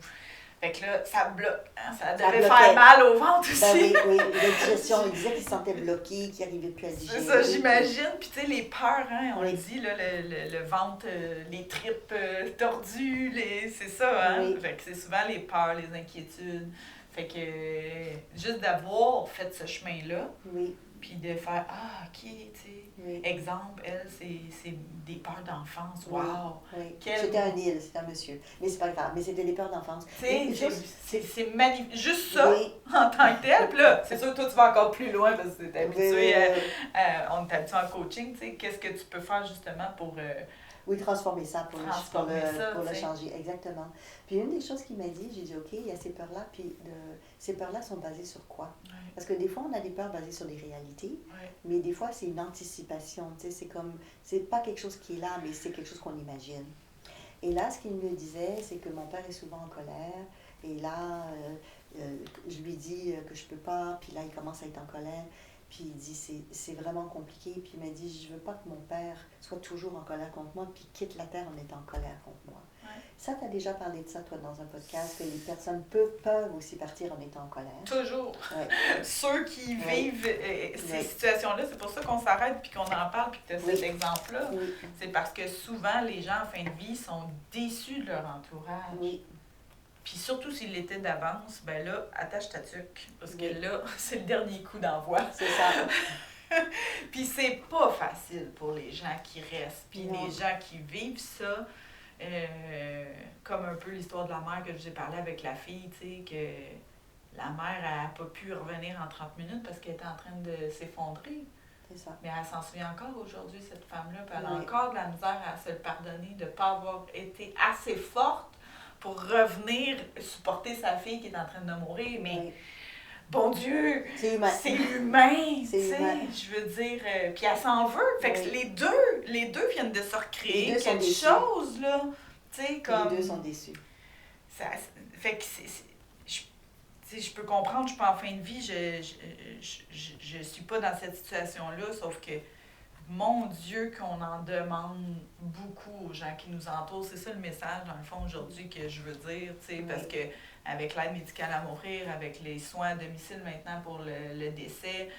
Fait que là, ça bloque. Hein? Ça devait faire mal au ventre aussi. Ben oui, la digestion, il disait qu'il se sentait bloqué, qu'il n'arrivait plus à digérer. C'est ça, j'imagine. Puis tu sais, les peurs, hein, on le dit, là, le ventre, les tripes tordues, c'est ça, hein? Fait que c'est souvent les peurs, les inquiétudes. Fait que juste d'avoir fait ce chemin-là, puis de faire, OK, tu sais, exemple, elle, c'est des peurs d'enfance, wow! C'était un île, c'était un monsieur, mais c'est pas grave, mais c'était des peurs d'enfance. C'est magnifique, juste ça, en tant que tel, puis là, c'est sûr que toi, tu vas encore plus loin, parce que t'es habitué, on est habitué en coaching, tu sais, qu'est-ce que tu peux faire justement pour... transformer ça pour le changer, exactement. Puis une des choses qu'il m'a dit, j'ai dit, OK, il y a ces peurs-là, puis ces peurs-là sont basées sur quoi? Parce que des fois, on a des peurs basées sur des réalités, mais des fois, c'est une anticipation, tu sais, c'est pas quelque chose qui est là, mais c'est quelque chose qu'on imagine. Et là, ce qu'il me disait, c'est que mon père est souvent en colère, et là, je lui dis que je peux pas, puis là, il commence à être en colère. Puis il dit, c'est vraiment compliqué. Puis il m'a dit, je veux pas que mon père soit toujours en colère contre moi, puis quitte la terre en étant en colère contre moi. Ça, tu as déjà parlé de ça, toi, dans un podcast, que les personnes peuvent aussi partir en étant en colère. Toujours. Ceux qui vivent ces situations-là, c'est pour ça qu'on s'arrête, puis qu'on en parle, puis que tu as cet exemple-là. C'est parce que souvent, les gens en fin de vie sont déçus de leur entourage. Puis surtout s'il l'était d'avance, ben là, attache ta tuque. Parce que là, c'est le dernier coup d'envoi. C'est ça. Puis c'est pas facile pour les gens qui restent. Puis les gens qui vivent ça, comme un peu l'histoire de la mère que j'ai parlé avec la fille, tu sais, que la mère n'a pas pu revenir en 30 minutes parce qu'elle était en train de s'effondrer. C'est ça. Mais elle s'en souvient encore aujourd'hui, cette femme-là. Puis elle a encore de la misère à se le pardonner de ne pas avoir été assez forte pour revenir supporter sa fille qui est en train de mourir. Mais, bon Dieu, c'est humain. Je veux dire. Puis elle s'en veut. Fait que les deux viennent de se recréer quelque chose, là. Tu sais, comme... Les deux sont déçus. Fait que je peux comprendre, je suis pas en fin de vie, je suis pas dans cette situation-là, sauf que mon Dieu, qu'on en demande beaucoup aux gens qui nous entourent. C'est ça le message, dans le fond, aujourd'hui, que je veux dire, tu sais, parce que avec l'aide médicale à mourir, avec les soins à domicile maintenant pour le décès,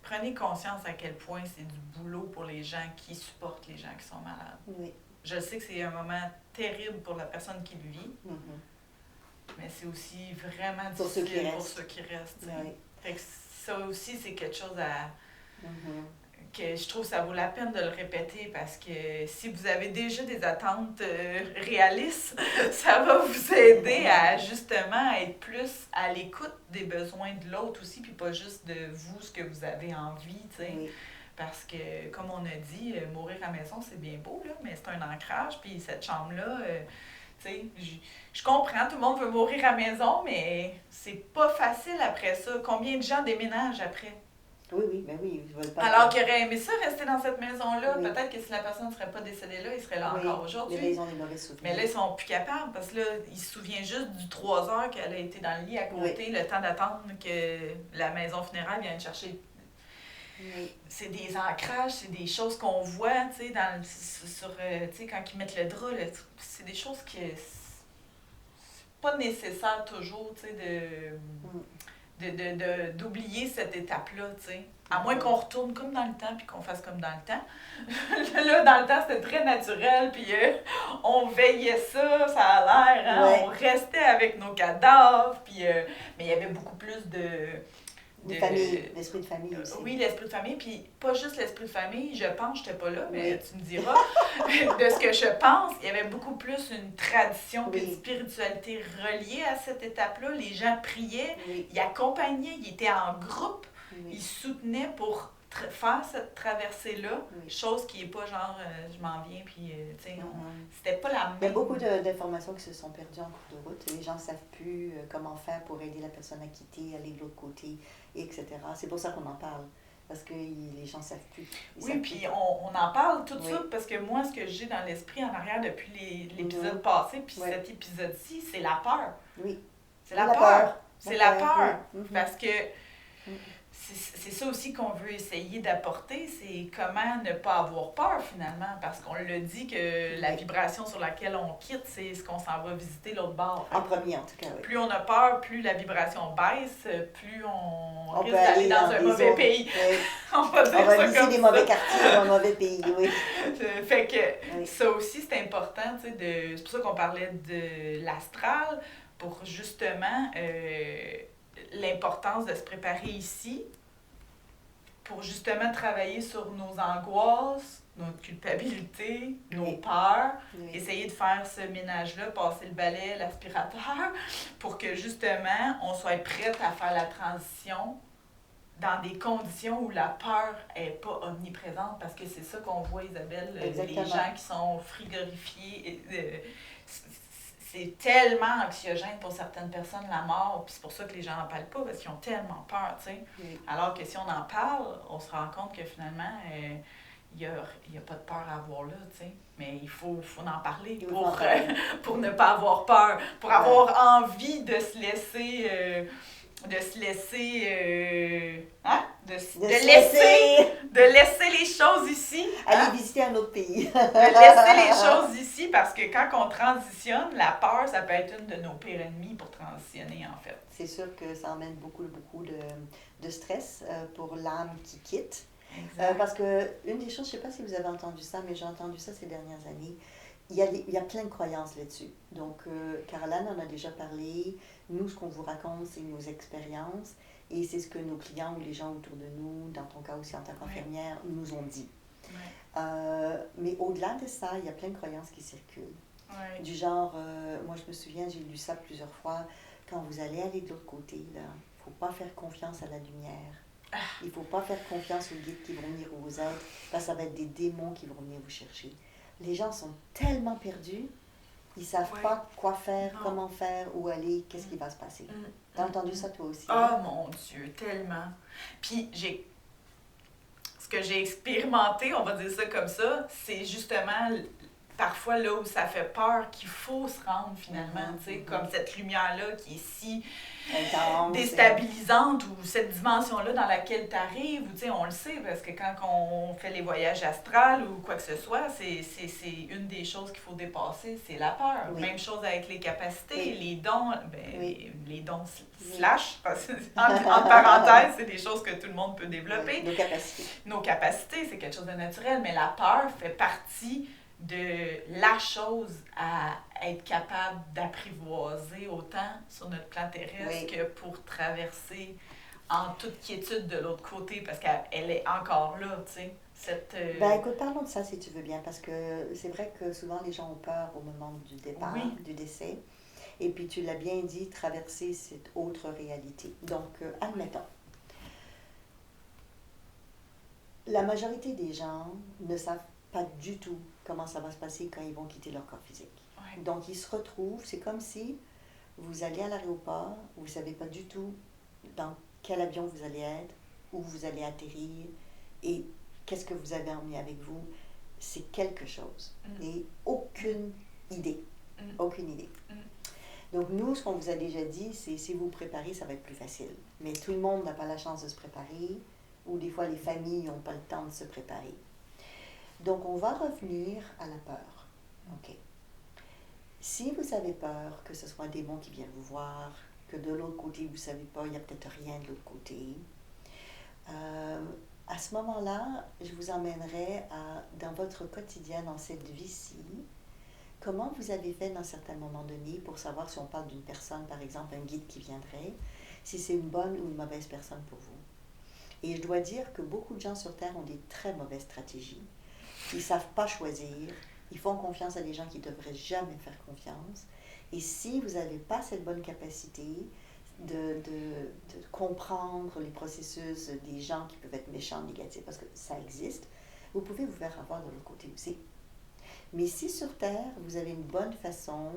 prenez conscience à quel point c'est du boulot pour les gens qui supportent les gens qui sont malades. Je sais que c'est un moment terrible pour la personne qui le vit, mais c'est aussi vraiment difficile pour ceux qui restent. Fait que ça aussi, c'est quelque chose que je trouve que ça vaut la peine de le répéter parce que si vous avez déjà des attentes réalistes, ça va vous aider à justement être plus à l'écoute des besoins de l'autre aussi, puis pas juste de vous, ce que vous avez envie, tu sais. Parce que, comme on a dit, mourir à la maison, c'est bien beau, là, mais c'est un ancrage, puis cette chambre-là, tu sais, je comprends, tout le monde veut mourir à la maison, mais c'est pas facile après ça. Combien de gens déménagent après? Oui, ils veulent pas. Alors qu'ils auraient aimé ça, rester dans cette maison-là. Peut-être que si la personne ne serait pas décédée là, il serait là encore aujourd'hui. Mais là, ils ont des mauvais souvenirs. Mais là, ils sont plus capables parce que là, ils se souviennent juste du 3 heures qu'elle a été dans le lit à côté, le temps d'attendre que la maison funéraire vienne chercher. C'est des ancrages, c'est des choses qu'on voit, tu sais, quand ils mettent le drap, là, c'est des choses que c'est pas nécessaire toujours, tu sais, d'oublier cette étape-là, tu sais. À moins qu'on retourne comme dans le temps, puis qu'on fasse comme dans le temps. Là, dans le temps, c'était très naturel, puis on veillait ça, ça a l'air, hein? Ouais. On restait avec nos cadavres, puis... mais il y avait beaucoup plus famille, l'esprit de famille aussi. Oui, l'esprit de famille, puis pas juste l'esprit de famille, je pense, je n'étais pas là, mais tu me diras, de ce que je pense, il y avait beaucoup plus une tradition et une spiritualité reliée à cette étape-là. Les gens priaient, ils accompagnaient, ils étaient en groupe, ils soutenaient pour faire cette traversée-là, chose qui n'est pas genre, je m'en viens, puis, tu sais, c'était pas la même... Il y a beaucoup d'informations qui se sont perdues en cours de route. Les gens ne savent plus comment faire pour aider la personne à quitter, aller de l'autre côté, etc. C'est pour ça qu'on en parle, parce que les gens ne savent plus. Puis on en parle tout de suite, parce que moi, ce que j'ai dans l'esprit en arrière depuis l'épisode passé, puis cet épisode-ci, c'est la peur. Oui. C'est la peur. C'est la peur, parce que... C'est ça aussi qu'on veut essayer d'apporter, c'est comment ne pas avoir peur finalement, parce qu'on le dit que la vibration sur laquelle on quitte, c'est ce qu'on s'en va visiter l'autre bord. En premier, en tout cas, oui. Plus on a peur, plus la vibration baisse, plus on risque d'aller dans un mauvais pays. Oui. On va dire ça visiter comme des mauvais quartiers ou un mauvais pays, oui. Fait que ça aussi, c'est important, tu sais, c'est pour ça qu'on parlait de l'astral, pour justement l'importance de se préparer ici, pour justement travailler sur nos angoisses, notre culpabilité, nos peurs, essayer de faire ce ménage-là, passer le balai, l'aspirateur, pour que justement, on soit prête à faire la transition dans des conditions où la peur n'est pas omniprésente, parce que c'est ça qu'on voit, Isabelle, les gens qui sont frigorifiés, c'est tellement anxiogène pour certaines personnes, la mort, puis c'est pour ça que les gens n'en parlent pas, parce qu'ils ont tellement peur, tu sais. Alors que si on en parle, on se rend compte que finalement, il n'y a pas de peur à avoir là, tu sais. Mais il faut en parler pour ne pas avoir peur, pour avoir envie de se laisser... de laisser les choses ici. Aller visiter un autre pays. De laisser les choses ici, parce que quand on transitionne, la peur, ça peut être une de nos pires ennemis pour transitionner, en fait. C'est sûr que ça emmène beaucoup de stress pour l'âme qui quitte. Parce que une des choses, je ne sais pas si vous avez entendu ça, mais j'ai entendu ça ces dernières années, il y a plein de croyances là-dessus. Donc, Caroline en a déjà parlé. Nous, ce qu'on vous raconte, c'est nos expériences et c'est ce que nos clients ou les gens autour de nous, dans ton cas aussi en tant qu'infirmière, nous ont dit. Mais au-delà de ça, il y a plein de croyances qui circulent. Du genre, moi je me souviens, j'ai lu ça plusieurs fois, quand vous allez aller de l'autre côté, il ne faut pas faire confiance à la lumière. Il ne faut pas faire confiance aux guides qui vont venir vous aider, parce que ça va être des démons qui vont venir vous chercher. Les gens sont tellement perdus, ils ne savent pas quoi faire, comment faire, où aller, qu'est-ce qui va se passer. T'as entendu ça toi aussi? Oh mon Dieu, tellement. Puis ce que j'ai expérimenté, on va dire ça comme ça, c'est justement parfois là où ça fait peur qu'il faut se rendre finalement, tu sais, comme cette lumière-là qui est si déstabilisante, ou cette dimension-là dans laquelle tu arrives, ou tu sais, on le sait, parce que quand on fait les voyages astrales ou quoi que ce soit, c'est une des choses qu'il faut dépasser, c'est la peur. Même chose avec les capacités, les dons, les dons slash, parce que, en parenthèse, c'est des choses que tout le monde peut développer. Nos capacités, c'est quelque chose de naturel, mais la peur fait partie de la chose à être capable d'apprivoiser autant sur notre plan terrestre que pour traverser en toute quiétude de l'autre côté, parce qu'elle est encore là, tu sais. Écoute, parlons de ça si tu veux bien, parce que c'est vrai que souvent les gens ont peur au moment du départ, du décès, et puis tu l'as bien dit, traverser cette autre réalité. Donc, admettons, la majorité des gens ne savent pas du tout comment ça va se passer quand ils vont quitter leur corps physique. Donc, ils se retrouvent, c'est comme si vous allez à l'aéroport, vous ne savez pas du tout dans quel avion vous allez être, où vous allez atterrir et qu'est-ce que vous avez emmené avec vous. C'est quelque chose. Et aucune idée. Aucune idée. Donc, nous, ce qu'on vous a déjà dit, c'est si vous vous préparez, ça va être plus facile. Mais tout le monde n'a pas la chance de se préparer, ou des fois, les familles n'ont pas le temps de se préparer. Donc, on va revenir à la peur. OK. Si vous avez peur que ce soit un démon qui vient vous voir, que de l'autre côté, vous ne savez pas, il n'y a peut-être rien de l'autre côté. À ce moment-là, je vous emmènerai dans votre quotidien, dans cette vie-ci, comment vous avez fait dans certains moments donnés pour savoir si on parle d'une personne, par exemple un guide qui viendrait, si c'est une bonne ou une mauvaise personne pour vous. Et je dois dire que beaucoup de gens sur Terre ont des très mauvaises stratégies. Ils ne savent pas choisir. Ils font confiance à des gens qui ne devraient jamais faire confiance. Et si vous n'avez pas cette bonne capacité de comprendre les processus des gens qui peuvent être méchants, négatifs, parce que ça existe, vous pouvez vous faire avoir de l'autre côté aussi. Mais si sur Terre, vous avez une bonne façon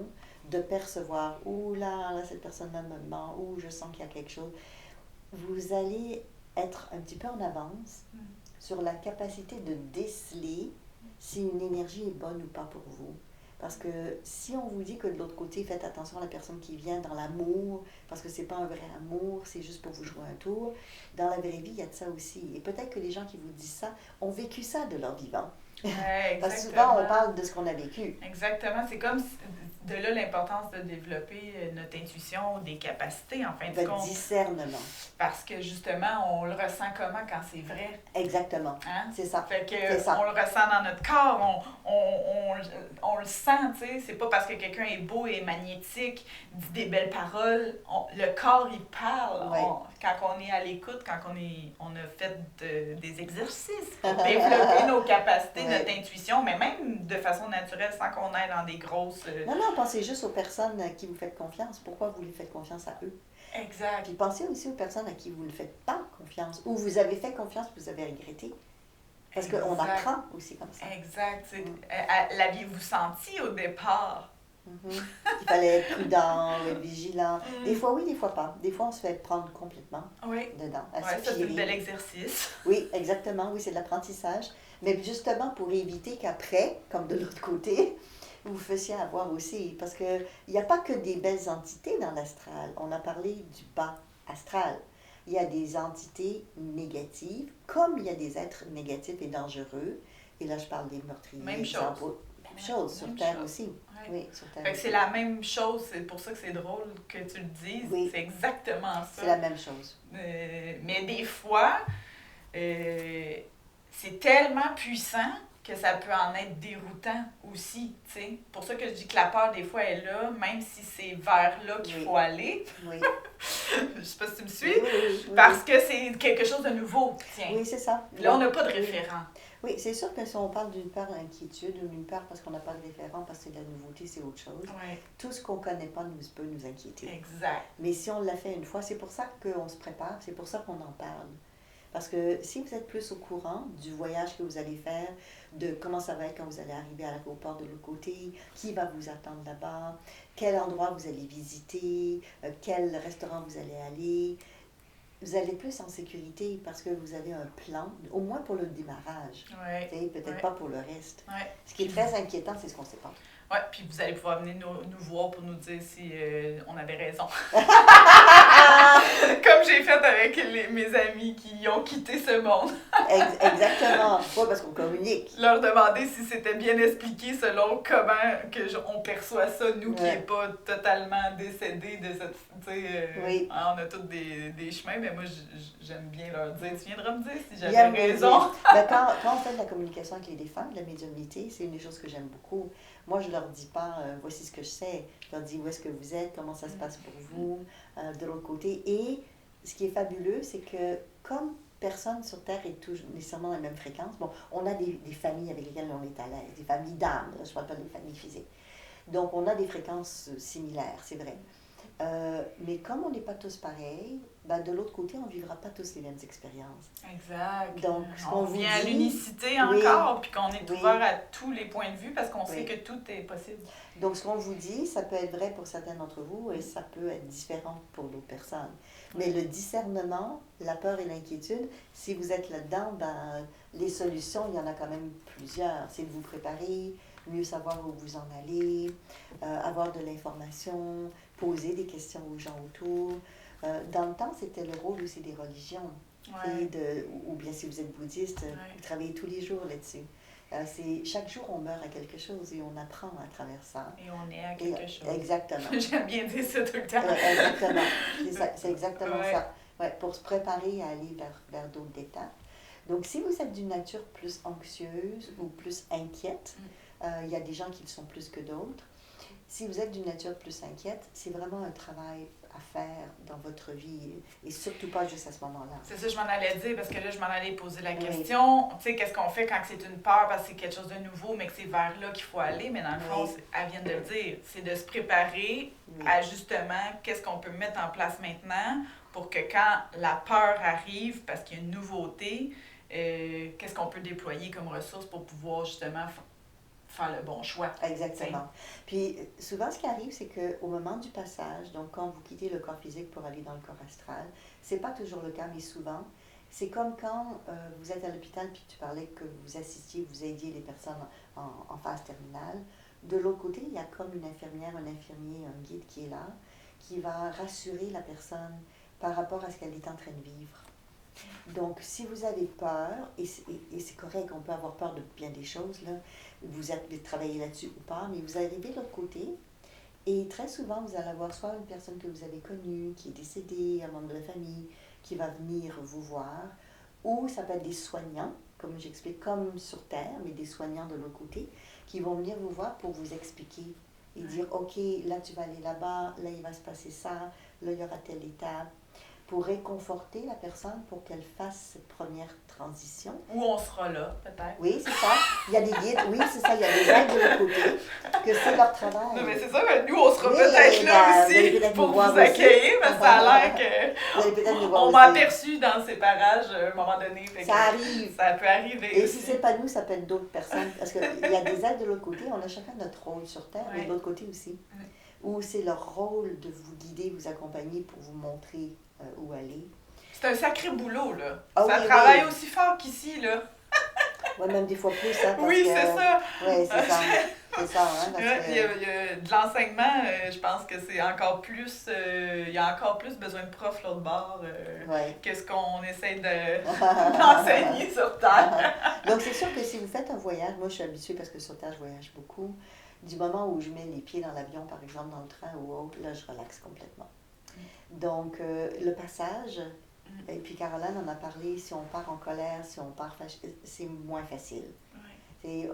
de percevoir, ouh là, cette personne-là me ment, ou je sens qu'il y a quelque chose, vous allez être un petit peu en avance sur la capacité de déceler si une énergie est bonne ou pas pour vous. Parce que si on vous dit que de l'autre côté, faites attention à la personne qui vient dans l'amour, parce que c'est pas un vrai amour, c'est juste pour vous jouer un tour, dans la vraie vie, il y a de ça aussi. Et peut-être que les gens qui vous disent ça ont vécu ça de leur vivant. Ouais, parce que souvent, on parle de ce qu'on a vécu. Exactement. C'est comme de là l'importance de développer notre intuition, des capacités, en fin de compte. Discernement. Parce que justement, on le ressent comment quand c'est vrai. Exactement. Hein? C'est ça. Fait que on le ressent dans notre corps, on le sent, tu sais. C'est pas parce que quelqu'un est beau et magnétique, dit des belles paroles, le corps, il parle. Ouais. Quand on est à l'écoute, quand on a fait des exercices pour développer nos capacités, notre intuition, mais même de façon naturelle, sans qu'on aille dans des grosses... Non, pensez juste aux personnes à qui vous faites confiance. Pourquoi vous les faites confiance à eux? Exact. Puis pensez aussi aux personnes à qui vous ne faites pas confiance, ou vous avez fait confiance, vous avez regretté. Parce qu'on apprend aussi comme ça. Exact. L'aviez-vous senti au départ? Il fallait être prudent, être vigilant. Des fois oui, des fois pas. Des fois, on se fait prendre complètement dedans. Oui, ça c'est un bel exercice. Oui, exactement. Oui, c'est de l'apprentissage. Mais justement pour éviter qu'après, comme de l'autre côté, vous vous fassiez avoir aussi. Parce qu'il n'y a pas que des belles entités dans l'astral. On a parlé du bas astral. Il y a des entités négatives, comme il y a des êtres négatifs et dangereux. Et là, je parle des meurtriers. Même chose. Même chose, sur Terre aussi. Ouais. Oui, sur Terre. Fait que c'est la même chose, c'est pour ça que c'est drôle que tu le dises. Oui. C'est exactement ça. C'est la même chose. Mais des fois, c'est tellement puissant que ça peut en être déroutant aussi, tu sais. Pour ça que je dis que la peur, des fois, est là, même si c'est vers là qu'il faut aller. Oui. Je sais pas si tu me suis. Oui. Parce que c'est quelque chose de nouveau, tiens. Oui, c'est ça. Là, on n'a pas de référent. Oui, c'est sûr que si on parle d'une peur d'inquiétude ou d'une peur parce qu'on n'a pas de référent, parce que c'est de la nouveauté, c'est autre chose. Ouais. Tout ce qu'on ne connaît pas peut nous inquiéter. Exact. Mais si on l'a fait une fois, c'est pour ça qu'on se prépare, c'est pour ça qu'on en parle. Parce que si vous êtes plus au courant du voyage que vous allez faire, de comment ça va être quand vous allez arriver à l'aéroport de l'autre côté, qui va vous attendre là-bas, quel endroit vous allez visiter, quel restaurant vous allez aller, vous allez plus en sécurité parce que vous avez un plan, au moins pour le démarrage. Ouais. Peut-être pas pour le reste. Ouais. Ce qui est très inquiétant, c'est ce qu'on ne sait pas. Oui, puis vous allez pouvoir venir nous voir pour nous dire si on avait raison. Comme j'ai fait avec mes amis qui ont quitté ce monde. Exactement. Oui, parce qu'on communique. Leur demander si c'était bien expliqué selon comment on perçoit ça, nous qui n'est pas totalement décédés de cette... Oui. On a tous des chemins, mais moi, j'aime bien leur dire. Tu viendras me dire si j'avais raison. Mais quand on fait de la communication avec les défunts, de la médiumnité, c'est une des choses que j'aime beaucoup. Moi, je leur dis pas, voici ce que je sais. Je leur dis où est-ce que vous êtes, comment ça se passe pour vous, de l'autre côté. Et ce qui est fabuleux, c'est que comme personne sur Terre est toujours nécessairement à la même fréquence, bon, on a des familles avec lesquelles on est à l'aise, des familles d'âme, je ne parle pas des familles physiques. Donc, on a des fréquences similaires, c'est vrai. Mais comme on n'est pas tous pareils, de l'autre côté, on ne vivra pas tous les mêmes expériences. Exact. Donc, on vient à l'unicité encore, puis qu'on est ouvert à tous les points de vue parce qu'on sait que tout est possible. Donc, ce qu'on vous dit, ça peut être vrai pour certains d'entre vous et ça peut être différent pour d'autres personnes. Mais le discernement, la peur et l'inquiétude, si vous êtes là-dedans, les solutions, il y en a quand même plusieurs. C'est de vous préparer, mieux savoir où vous en allez, avoir de l'information, poser des questions aux gens autour. Dans le temps, c'était le rôle aussi des religions. Ou bien si vous êtes bouddhiste, vous travaillez tous les jours là-dessus. Chaque jour, on meurt à quelque chose et on apprend à travers ça. Et on est à quelque chose. Exactement. J'aime bien dire ça tout le temps. Exactement. C'est exactement Ouais. ça. Ouais, pour se préparer à aller vers d'autres étapes. Donc, si vous êtes d'une nature plus anxieuse ou plus inquiète, il y a des gens qui le sont plus que d'autres. Si vous êtes d'une nature plus inquiète, c'est vraiment un travail à faire dans votre vie et surtout pas juste à ce moment-là. C'est ça, je m'en allais dire parce que là, je m'en allais poser la question. Tu sais, qu'est-ce qu'on fait quand c'est une peur parce que c'est quelque chose de nouveau, mais que c'est vers là qu'il faut aller. Mais dans le fond, elle vient de le dire, c'est de se préparer à justement qu'est-ce qu'on peut mettre en place maintenant pour que quand la peur arrive, parce qu'il y a une nouveauté, qu'est-ce qu'on peut déployer comme ressources pour pouvoir justement faire le bon choix. Exactement. Puis souvent, ce qui arrive, c'est qu'au moment du passage, donc quand vous quittez le corps physique pour aller dans le corps astral, c'est pas toujours le cas, mais souvent, c'est comme quand vous êtes à l'hôpital puis tu parlais que vous assistiez, vous aidiez les personnes en phase terminale. De l'autre côté, il y a comme une infirmière, un infirmier, un guide qui est là, qui va rassurer la personne par rapport à ce qu'elle est en train de vivre. Donc, si vous avez peur, et c'est correct, on peut avoir peur de bien des choses, là, vous avez travaillé là-dessus ou pas, mais vous arrivez de l'autre côté, et très souvent, vous allez avoir soit une personne que vous avez connue, qui est décédée, un membre de la famille, qui va venir vous voir, ou ça peut être des soignants, comme j'explique, comme sur Terre, mais des soignants de l'autre côté, qui vont venir vous voir pour vous expliquer et dire, OK, là, tu vas aller là-bas, là, il va se passer ça, là, il y aura telle étape, pour réconforter la personne pour qu'elle fasse cette première transition. Ou on sera là, peut-être. Oui, c'est ça. Il y a des guides, oui, c'est ça, il y a des aides de l'autre côté, que c'est leur travail. Non, mais c'est ça, mais nous, on sera peut-être là aussi pour vous accueillir, mais ça a l'air que on m'a aperçu dans ces parages à un moment donné. Ça arrive. Ça peut arriver. Et aussi. Si c'est pas nous, ça peut être d'autres personnes. Parce qu'il y a des aides de l'autre côté, on a chacun notre rôle sur Terre, mais de l'autre côté aussi. Où c'est leur rôle de vous guider, vous accompagner pour vous montrer où aller. C'est un sacré boulot, là. Ça travaille aussi fort qu'ici, là. Oui, même des fois plus, hein, oui, c'est ça. Oui, c'est ça. C'est ça, hein, parce que... il y a de l'enseignement, je pense que c'est encore plus... il y a encore plus besoin de profs l'autre bord que ce qu'on essaie d'enseigner sur Terre. Donc, c'est sûr que si vous faites un voyage, moi, je suis habituée parce que sur Terre, je voyage beaucoup. Du moment où je mets les pieds dans l'avion, par exemple, dans le train ou autre, là, je relaxe complètement. Donc, le passage, et puis Caroline en a parlé, si on part en colère, si on part fâché, c'est moins facile.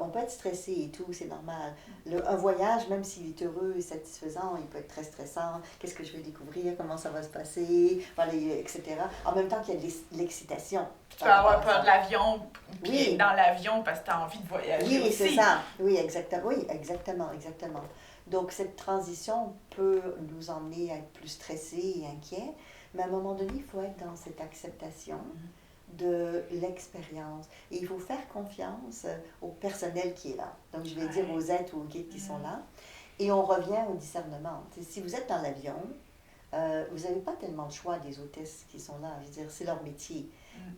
On peut être stressé et tout, c'est normal. Un voyage, même s'il est heureux et satisfaisant, il peut être très stressant. Qu'est-ce que je vais découvrir? Comment ça va se passer? Voilà, etc. En même temps qu'il y a de l'excitation. Tu peux avoir peur de l'avion, puis dans l'avion parce que tu as envie de voyager aussi. Oui, c'est ça. Oui, exactement. Donc, cette transition peut nous emmener à être plus stressés et inquiets, mais à un moment donné, il faut être dans cette acceptation de l'expérience. Et il faut faire confiance au personnel qui est là. Donc, je vais dire aux êtres ou aux guides qui sont là. Et on revient au discernement. Si vous êtes dans l'avion, vous n'avez pas tellement le choix des hôtesses qui sont là. Je veux dire, c'est leur métier.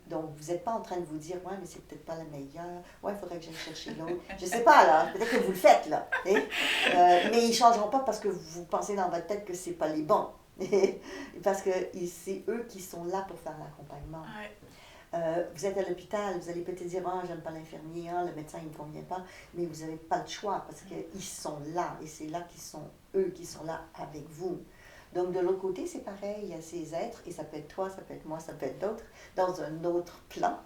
Donc, vous n'êtes pas en train de vous dire, ouais, mais c'est peut-être pas la meilleure. Ouais, il faudrait que j'aille chercher l'autre. Je ne sais pas, là. Peut-être que vous le faites, là. Mais ils ne changeront pas parce que vous pensez dans votre tête que ce n'est pas les bons. Parce que c'est eux qui sont là pour faire l'accompagnement. Vous êtes à l'hôpital, vous allez peut-être dire, ah, j'aime pas l'infirmier, ah, le médecin, il ne me convient pas. Mais vous n'avez pas le choix parce qu'ils sont là. Et c'est là qu'ils sont, eux, qui sont là avec vous. Donc, de l'autre côté, c'est pareil, il y a ces êtres, et ça peut être toi, ça peut être moi, ça peut être d'autres, dans un autre plan,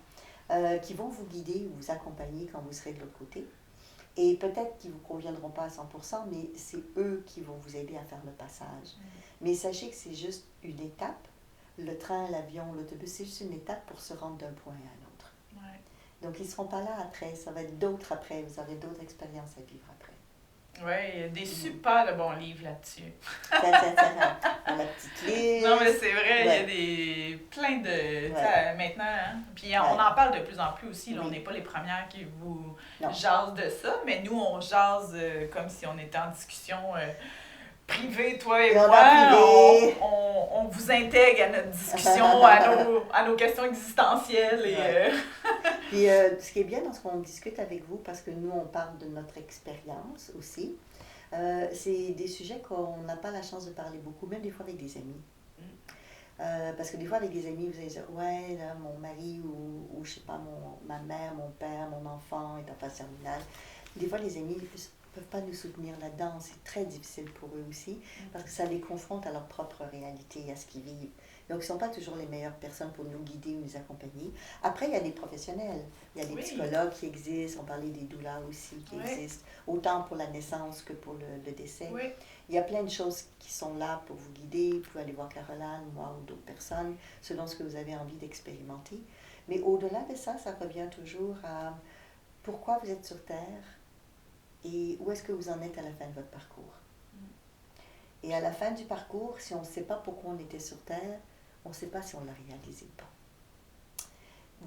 qui vont vous guider ou vous accompagner quand vous serez de l'autre côté. Et peut-être qu'ils ne vous conviendront pas à 100%, mais c'est eux qui vont vous aider à faire le passage. Mais sachez que c'est juste une étape. Le train, l'avion, l'autobus, c'est juste une étape pour se rendre d'un point à un autre. Donc, ils ne seront pas là après, ça va être d'autres après, vous aurez d'autres expériences à vivre après. Oui, il y a des super de bons livres là-dessus. Dans la petite liste. Non, mais c'est vrai, il y a plein de... Maintenant, hein? Puis on en parle de plus en plus aussi. Là, on n'est pas les premières qui vous jasent de ça, mais nous, on jase comme si on était en discussion privée, toi et moi. On vous intègre à notre discussion, à nos questions existentielles. Puis, ce qui est bien dans ce qu'on discute avec vous, parce que nous, on parle de notre expérience aussi, c'est des sujets qu'on n'a pas la chance de parler beaucoup, même des fois avec des amis. Parce que des fois, avec des amis, vous allez dire, ouais, là, mon mari ou je sais pas, ma mère, mon père, mon enfant est en phase terminale. Des fois, les amis ne peuvent pas nous soutenir là-dedans. C'est très difficile pour eux aussi, parce que ça les confronte à leur propre réalité, à ce qu'ils vivent. Donc, ils ne sont pas toujours les meilleures personnes pour nous guider ou nous accompagner. Après, il y a des professionnels. Il y a des psychologues qui existent. On parlait des doulas aussi qui existent, autant pour la naissance que pour le décès. Oui. Il y a plein de choses qui sont là pour vous guider. Vous pouvez aller voir Caroline, moi ou d'autres personnes, selon ce que vous avez envie d'expérimenter. Mais au-delà de ça, ça revient toujours à pourquoi vous êtes sur Terre et où est-ce que vous en êtes à la fin de votre parcours. Et à la fin du parcours, si on ne sait pas pourquoi on était sur Terre, on ne sait pas si on l'a réalisé ou pas.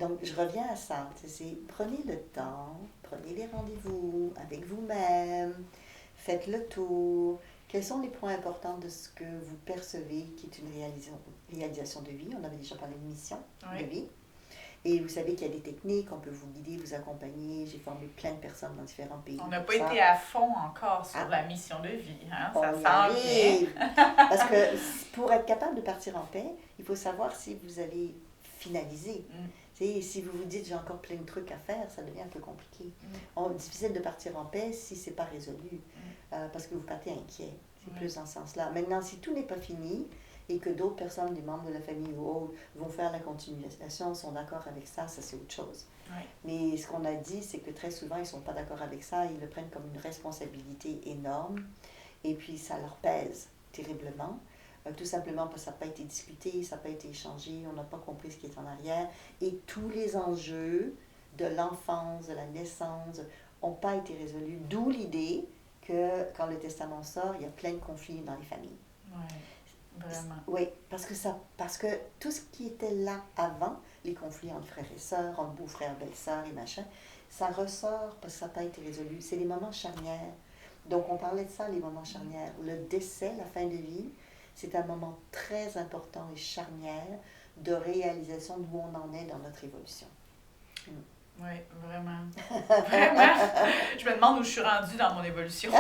Donc, je reviens à ça. Prenez le temps, prenez les rendez-vous avec vous-même, faites le tour. Quels sont les points importants de ce que vous percevez qui est une réalisation de vie? On avait déjà parlé de mission de vie. Et vous savez qu'il y a des techniques, on peut vous guider, vous accompagner. J'ai formé plein de personnes dans différents pays. On n'a pas été à fond encore sur la mission de vie. Hein? Ça s'en vient. Parce que pour être capable de partir en paix, il faut savoir si vous avez finalisé. Si vous vous dites j'ai encore plein de trucs à faire, ça devient un peu compliqué. C'est difficile de partir en paix si ce n'est pas résolu. Parce que vous partez inquiet. C'est plus dans ce sens-là. Maintenant, si tout n'est pas fini, et que d'autres personnes, des membres de la famille ou autres, vont faire la continuation, sont d'accord avec ça, ça c'est autre chose. Mais ce qu'on a dit, c'est que très souvent, ils ne sont pas d'accord avec ça, ils le prennent comme une responsabilité énorme, et puis ça leur pèse terriblement, tout simplement parce que ça n'a pas été discuté, ça n'a pas été échangé, on n'a pas compris ce qui est en arrière, et tous les enjeux de l'enfance, de la naissance, n'ont pas été résolus, d'où l'idée que quand le testament sort, il y a plein de conflits dans les familles. Vraiment. Oui, parce que tout ce qui était là avant, les conflits entre frères et sœurs, entre beaux-frères, belles-sœurs et machin, ça ressort parce que ça n'a pas été résolu. C'est les moments charnières. Donc, on parlait de ça, les moments charnières. Le décès, la fin de vie, c'est un moment très important et charnière de réalisation d'où on en est dans notre évolution. Oui, vraiment. Vraiment. Je me demande où je suis rendue dans mon évolution.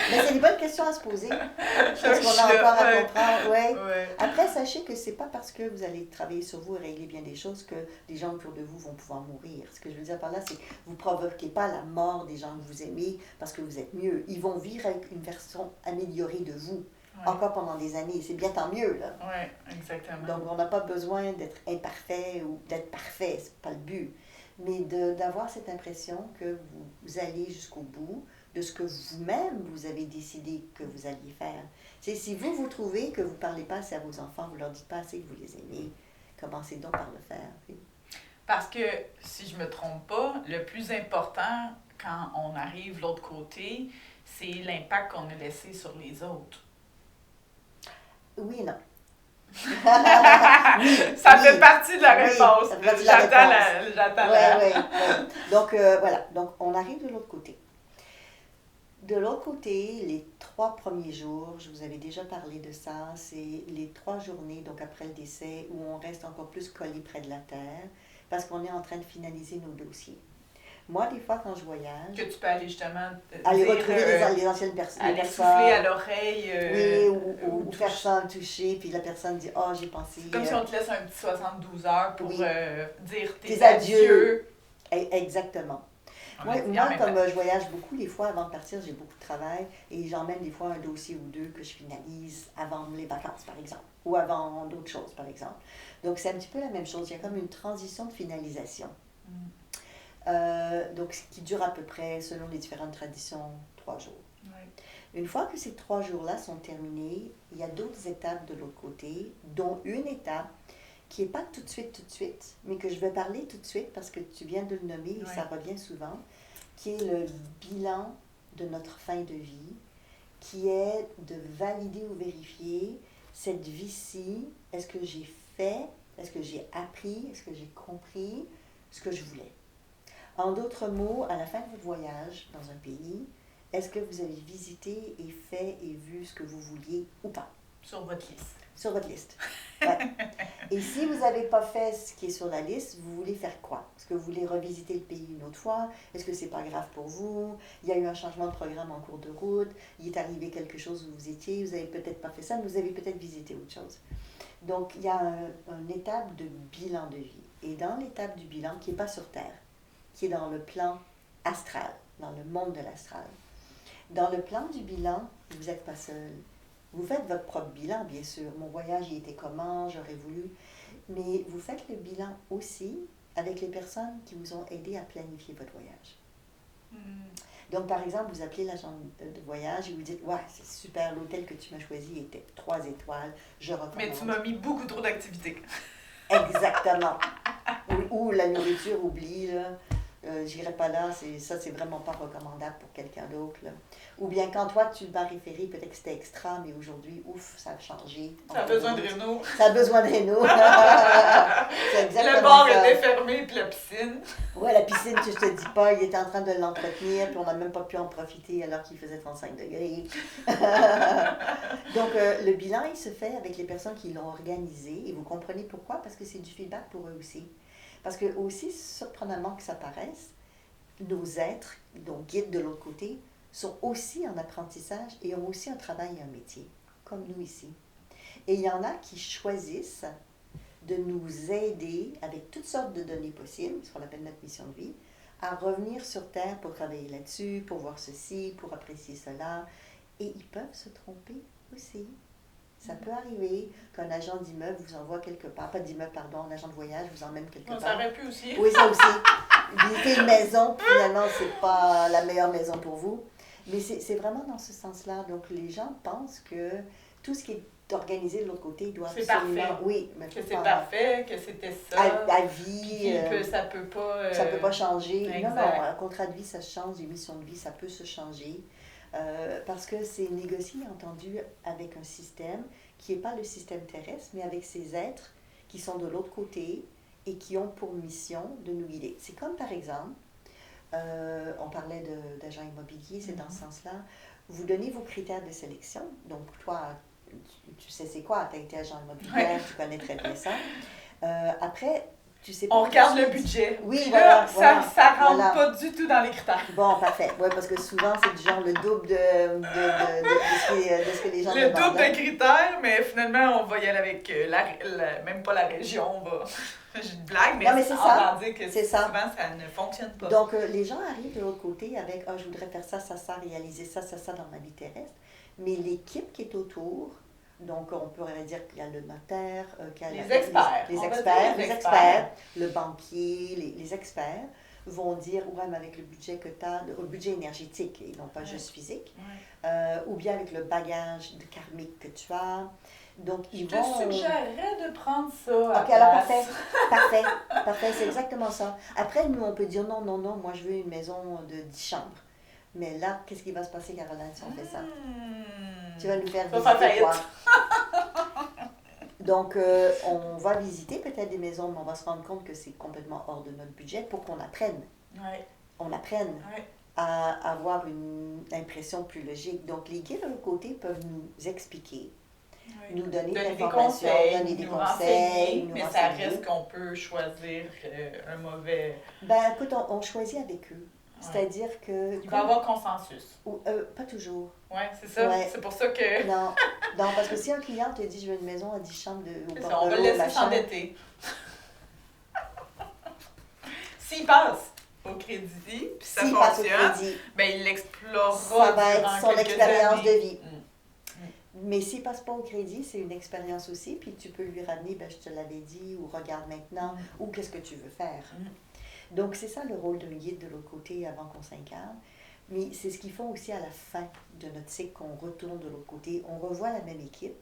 Mais c'est des bonnes questions à se poser. Parce qu'on a encore à comprendre. Ouais. Après, sachez que c'est pas parce que vous allez travailler sur vous et régler bien des choses que les gens autour de vous vont pouvoir mourir. Ce que je veux dire par là, c'est que vous ne provoquez pas la mort des gens que vous aimez parce que vous êtes mieux. Ils vont vivre avec une version améliorée de vous. Encore pendant des années. C'est bien tant mieux, là. Oui, exactement. Donc, on n'a pas besoin d'être imparfait ou d'être parfait. C'est pas le but. Mais d'avoir cette impression que vous allez jusqu'au bout de ce que vous-même, vous avez décidé que vous alliez faire. Si vous trouvez que vous ne parlez pas assez à vos enfants, vous ne leur dites pas assez que vous les aimez, commencez donc par le faire. Parce que, si je ne me trompe pas, le plus important, quand on arrive de l'autre côté, c'est l'impact qu'on a laissé sur les autres. Oui et non. Ça fait partie de la réponse. J'attends la... Donc, voilà. Donc, on arrive de l'autre côté. De l'autre côté, les 3 premiers jours, je vous avais déjà parlé de ça, c'est les 3 journées, donc après le décès, où on reste encore plus collé près de la terre, parce qu'on est en train de finaliser nos dossiers. Moi, des fois, quand je voyage... Que tu peux aller justement... aller retrouver les anciennes personnes. Aller souffler à l'oreille. Oui, ou faire ça, le toucher, puis la personne dit « Oh, j'ai pensé... » Comme si on te laisse un petit 72 heures pour dire tes adieux. Exactement. Moi, comme je voyage beaucoup, des fois, avant de partir, j'ai beaucoup de travail, et j'emmène des fois un dossier ou 2 que je finalise avant les vacances, par exemple, ou avant d'autres choses, par exemple. Donc, c'est un petit peu la même chose. Il y a comme une transition de finalisation. Donc, ce qui dure à peu près, selon les différentes traditions, 3 jours. Une fois que ces 3 jours-là sont terminés, il y a d'autres étapes de l'autre côté, dont une étape qui n'est pas tout de suite, mais que je vais parler tout de suite parce que tu viens de le nommer et ça revient souvent, qui est le bilan de notre fin de vie, qui est de valider ou vérifier cette vie-ci, est-ce que j'ai fait, est-ce que j'ai appris, est-ce que j'ai compris ce que je voulais. En d'autres mots, à la fin de votre voyage dans un pays, est-ce que vous avez visité et fait et vu ce que vous vouliez ou pas? Sur votre liste. Sur votre liste. Ouais. Et si vous n'avez pas fait ce qui est sur la liste, vous voulez faire quoi? Est-ce que vous voulez revisiter le pays une autre fois? Est-ce que c'est pas grave pour vous? Il y a eu un changement de programme en cours de route, il est arrivé quelque chose où vous étiez, vous n'avez peut-être pas fait ça, mais vous avez peut-être visité autre chose. Donc, il y a une étape de bilan de vie. Et dans l'étape du bilan, qui n'est pas sur Terre, qui est dans le plan astral, dans le monde de l'astral. Dans le plan du bilan, vous n'êtes pas seul. Vous faites votre propre bilan, bien sûr. Mon voyage, il était comment, j'aurais voulu. Mais vous faites le bilan aussi avec les personnes qui vous ont aidé à planifier votre voyage. Donc, par exemple, vous appelez l'agent de voyage et vous dites « Ouais, c'est super, l'hôtel que tu m'as choisi était 3 étoiles, je recommande. » Mais tu m'as mis beaucoup trop d'activités. Exactement. Ou la nourriture, oublie, là. J'irai pas là, ça c'est vraiment pas recommandable pour quelqu'un d'autre. Là. Ou bien quand toi tu m'as référé, peut-être que c'était extra, mais aujourd'hui, ouf, ça a changé. Ça a besoin de réno. Ça a besoin de réno. C'est exactement le bar ça. était fermé, puis la piscine. Ouais, la piscine, je te dis pas, il était en train de l'entretenir, puis on n'a même pas pu en profiter alors qu'il faisait 35 degrés. Donc, le bilan, il se fait avec les personnes qui l'ont organisé, et vous comprenez pourquoi? Parce que c'est du feedback pour eux aussi. Parce que, aussi surprenamment que ça paraisse, nos êtres, donc guides de l'autre côté, sont aussi en apprentissage et ont aussi un travail et un métier, comme nous ici. Et il y en a qui choisissent de nous aider avec toutes sortes de données possibles, ce qu'on appelle notre mission de vie, à revenir sur Terre pour travailler là-dessus, pour voir ceci, pour apprécier cela. Et ils peuvent se tromper aussi. Ça peut arriver qu'un agent d'immeuble vous envoie quelque part, pas d'immeuble, pardon, un agent de voyage vous emmène quelque part. Ça aurait pu aussi. Oui, ça aussi. Visiter une maison, puis finalement, c'est pas la meilleure maison pour vous. Mais c'est vraiment dans ce sens-là. Donc, les gens pensent que tout ce qui est organisé de l'autre côté doit absolument... Parfait. Oui, mais que c'est parfait, que c'était ça. À vie. Ça peut pas... Ça peut pas changer. Exact. Non, un contrat de vie, ça se change. Des missions de vie, ça peut se changer. Parce que c'est négocié, entendu, avec un système qui n'est pas le système terrestre, mais avec ces êtres qui sont de l'autre côté et qui ont pour mission de nous guider. C'est comme, par exemple, on parlait d'agents immobiliers, c'est dans ce sens-là. Vous donnez vos critères de sélection. Donc, toi, tu sais c'est quoi, tu as été agent immobilier, tu connais très bien ça. Après, tu sais pas... On regarde le budget. Oui, puis voilà, là, voilà, ça rentre voilà. pas du tout dans les critères. Bon, parfait. Oui, parce que souvent, c'est du genre le double de ce que les gens Le demandent. double de critères, mais finalement, on va y aller avec même pas la région. J'ai une blague, mais, Non, mais c'est ça. On va dire que C'est ça. souvent, ça ne fonctionne pas. Donc, les gens arrivent de l'autre côté avec « Ah, je voudrais faire ça, réaliser ça, dans ma vie terrestre. » Mais l'équipe qui est autour, donc on pourrait dire qu'il y a le notaire, qu'il y a les experts, le banquier, les experts vont dire « Ouais, mais avec le budget que tu as, le budget énergétique et non pas juste physique, ou bien avec le bagage de karmique que tu as. » Donc, je te suggérerais de prendre ça. Ok, alors parfait, c'est exactement ça. Après, nous, on peut dire non, moi je veux une maison de 10 chambres. Mais là, qu'est-ce qui va se passer, Caroline, si on fait ça? Tu vas nous faire visiter quoi? Donc, on va visiter peut-être des maisons, mais on va se rendre compte que c'est complètement hors de notre budget pour qu'on apprenne. On apprenne à avoir une impression plus logique. Donc, les guides de l'autre côté peuvent nous expliquer. Nous donner des informations, donner des conseils, mais ça reste qu'on peut choisir un mauvais... Ben écoute, on choisit avec eux. C'est-à-dire que... Il va y avoir consensus. Pas toujours. Oui, c'est ça. Ouais. C'est pour ça que... Non, parce que si un client te dit « Je veux une maison à 10 chambres au bord de l'eau, on va le laisser s'endetter. S'il passe au crédit, puis ça fonctionne, ben il l'explorera. Ça va être son expérience de vie. Mais s'il ne passe pas au crédit, c'est une expérience aussi, puis tu peux lui ramener, ben, je te l'avais dit, ou regarde maintenant, ou qu'est-ce que tu veux faire. Donc, c'est ça le rôle d'un guide de l'autre côté avant qu'on s'incarne. Mais c'est ce qu'ils font aussi à la fin de notre cycle, qu'on retourne de l'autre côté. On revoit la même équipe,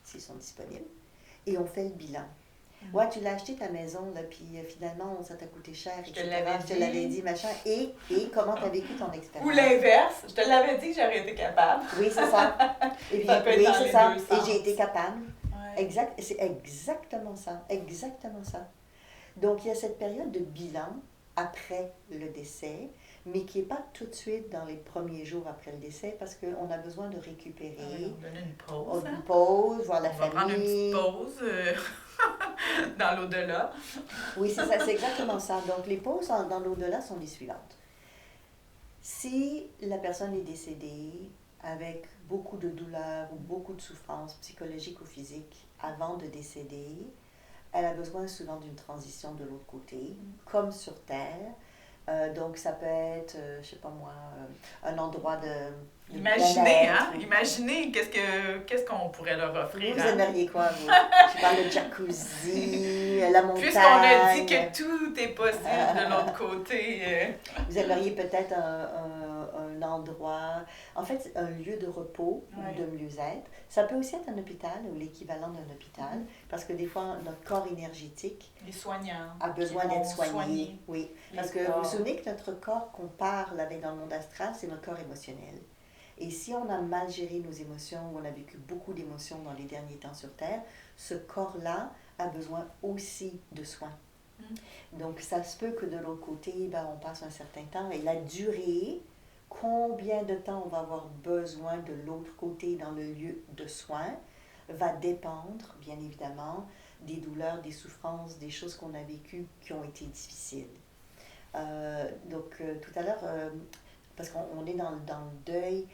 s'ils sont disponibles, et on fait le bilan. Ouais, tu l'as acheté ta maison, là, puis finalement, ça t'a coûté cher, etc. Je te l'avais dit, machin. Et comment tu as vécu ton expérience? Ou l'inverse, je te l'avais dit que j'aurais été capable. Oui, c'est ça. Et puis, oui, c'est ça. Et j'ai été capable. C'est exactement ça. Exactement ça. Donc, il y a cette période de bilan après le décès, mais qui n'est pas tout de suite dans les premiers jours après le décès, parce qu'on a besoin de récupérer. On donne une pause. Une pause, voir la famille. On va prendre une petite pause. dans l'au-delà. Oui, c'est ça, c'est exactement ça. Donc, les pauses dans l'au-delà sont les suivantes. Si la personne est décédée avec beaucoup de douleur ou beaucoup de souffrance psychologique ou physique avant de décéder, elle a besoin souvent d'une transition de l'autre côté, comme sur Terre. Donc, ça peut être, je sais pas moi, un endroit de Imaginez, hein? Imaginez qu'est-ce qu'on pourrait leur offrir. Vous aimeriez quoi, vous? Je parle de jacuzzi, la montagne. Puisqu'on a dit que tout est possible de l'autre côté. Vous aimeriez peut-être un endroit, en fait, un lieu de repos ou de mieux-être. Ça peut aussi être un hôpital ou l'équivalent d'un hôpital, parce que des fois, notre corps énergétique les soignants a besoin d'être soigné. Oui, parce que vous vous souvenez que notre corps qu'on parle avec dans le monde astral, c'est notre corps émotionnel. Et si on a mal géré nos émotions, ou on a vécu beaucoup d'émotions dans les derniers temps sur Terre, ce corps-là a besoin aussi de soins. Donc, ça se peut que de l'autre côté, on passe un certain temps. Et la durée, combien de temps on va avoir besoin de l'autre côté dans le lieu de soins, va dépendre, bien évidemment, des douleurs, des souffrances, des choses qu'on a vécues qui ont été difficiles. Tout à l'heure, parce qu'on est dans le deuil,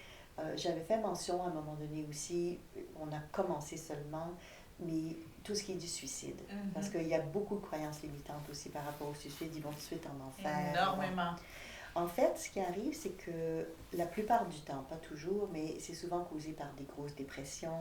j'avais fait mention à un moment donné aussi, on a commencé seulement, mais tout ce qui est du suicide. Parce qu'il y a beaucoup de croyances limitantes aussi par rapport au suicide. Ils vont tout de suite en enfer. Énormément. En fait, ce qui arrive, c'est que la plupart du temps, pas toujours, mais c'est souvent causé par des grosses dépressions.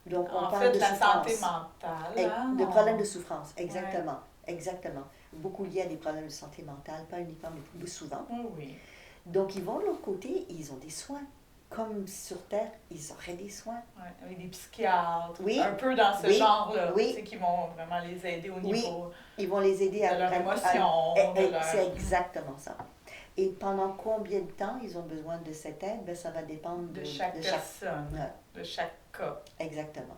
Donc, on parle de la souffrance. santé mentale. Hein? De problèmes de souffrance, exactement. Ouais. Exactement. Beaucoup liés à des problèmes de santé mentale, pas uniquement, mais souvent. Oui. Donc, ils vont de l'autre côté, ils ont des soins. Comme sur Terre, ils auraient des soins. Oui, avec des psychiatres, oui. Un peu dans ce genre-là, oui. Qui vont vraiment les aider au niveau ils vont les aider de leur émotion. C'est exactement ça. Et pendant combien de temps ils ont besoin de cette aide? Ça va dépendre de chaque personne, de chaque cas. Exactement.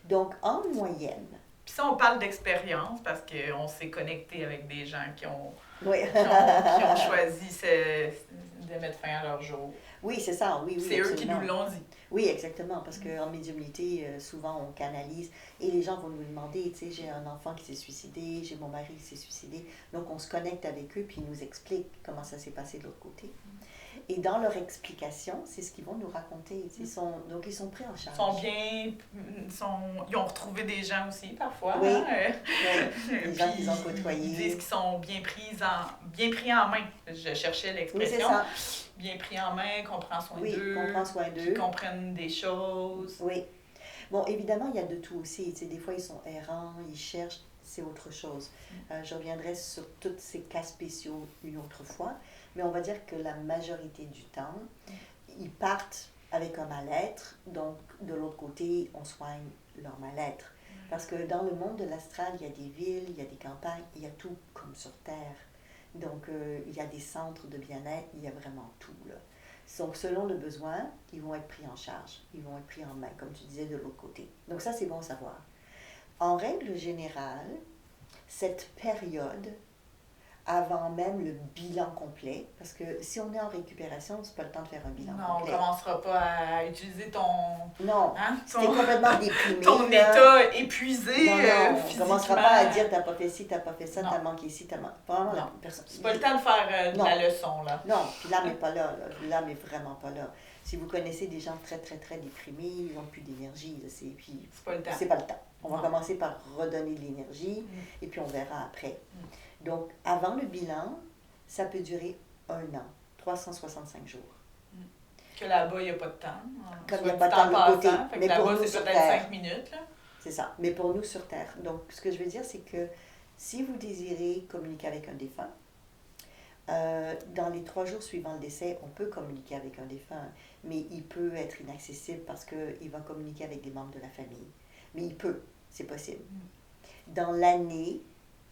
Donc, en moyenne... Puis ça, on parle d'expérience parce qu'on s'est connecté avec des gens qui ont choisi de mettre fin à leur jour. Oui, c'est ça, oui. C'est eux qui nous l'ont dit. Oui, exactement, parce qu'en médiumnité, souvent on canalise et les gens vont nous demander, tu sais, j'ai un enfant qui s'est suicidé, j'ai mon mari qui s'est suicidé. Donc on se connecte avec eux puis ils nous expliquent comment ça s'est passé de l'autre côté. Et dans leur explication, c'est ce qu'ils vont nous raconter. Donc ils sont pris en charge. Ils ont retrouvé des gens aussi parfois. Oui, hein? Des gens qu'ils ont côtoyés. Ils disent qu'ils sont bien pris en main. Je cherchais l'expression. Oui, c'est ça. Bien pris en main, qu'on prend soin d'eux. Oui, qu'on prend soin d'eux. Qu'ils comprennent des choses. Oui. Bon, évidemment, il y a de tout aussi. Tu sais, des fois, ils sont errants, ils cherchent, c'est autre chose. Je reviendrai sur tous ces cas spéciaux une autre fois. Mais on va dire que la majorité du temps, ils partent avec un mal-être. Donc, de l'autre côté, on soigne leur mal-être. Parce que dans le monde de l'astral, il y a des villes, il y a des campagnes, il y a tout comme sur Terre. Donc, il y a des centres de bien-être, il y a vraiment tout, là. Donc, selon le besoin, ils vont être pris en charge. Ils vont être pris en main, comme tu disais, de l'autre côté. Donc, ça, c'est bon à savoir. En règle générale, cette période, avant même le bilan complet, parce que si on est en récupération, c'est pas le temps de faire un bilan complet. Non, on ne commencera pas à utiliser ton... Non, t'es complètement déprimé. Ton état épuisé non, on ne commencera pas à dire t'as pas fait ci, t'as pas fait ça, non. t'as manqué ici, t'as manqué... Vraiment, non. Personne... C'est pas le temps de faire de la leçon, là. Non, puis l'âme n'est pas là. L'âme n'est vraiment pas là. Si vous connaissez des gens très, très, très déprimés, ils n'ont plus d'énergie. C'est pas le temps. C'est pas le temps. On va commencer par redonner de l'énergie et puis on verra après. Donc, avant le bilan, ça peut durer 1 an, 365 jours. Que là-bas, il n'y a pas de temps. Comme il n'y a pas de temps de l'autre côté. Mais là-bas, c'est peut-être 5 minutes. Là. C'est ça. Mais pour nous, sur Terre. Donc, ce que je veux dire, c'est que si vous désirez communiquer avec un défunt, dans les 3 jours suivant le décès, on peut communiquer avec un défunt, mais il peut être inaccessible parce qu'il va communiquer avec des membres de la famille. Mais il peut, c'est possible. Dans l'année,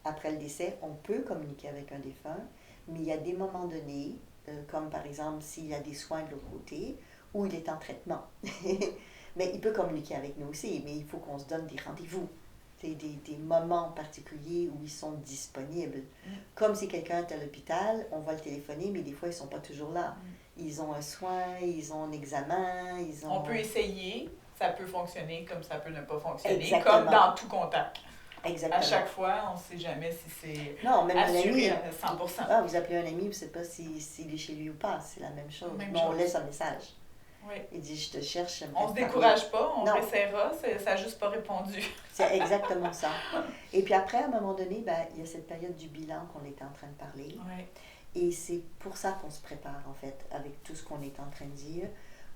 après le décès, on peut communiquer avec un défunt, mais il y a des moments donnés, comme par exemple s'il y a des soins de l'autre côté, où il est en traitement. Mais il peut communiquer avec nous aussi, mais il faut qu'on se donne des rendez-vous. C'est des moments particuliers où ils sont disponibles. Comme si quelqu'un est à l'hôpital, on va le téléphoner, mais des fois, ils ne sont pas toujours là. Ils ont un soin, ils ont un examen, On peut essayer, ça peut fonctionner comme ça peut ne pas fonctionner, Exactement. comme dans tout contact. Exactement. À chaque fois, on ne sait jamais si c'est Non, même assuré un ami, à 100%. vous appelez un ami, vous ne savez pas s'il est chez lui ou pas, c'est la même chose. Même Mais on chose. laisse un message. Oui. Il dit, je te cherche, j'aimerais On ne se te parler. décourage pas, on Non. réessayera, ça n'a juste pas répondu. C'est exactement ça. Et puis après, à un moment donné, il y a cette période du bilan qu'on était en train de parler. Oui. Et c'est pour ça qu'on se prépare, en fait, avec tout ce qu'on est en train de dire,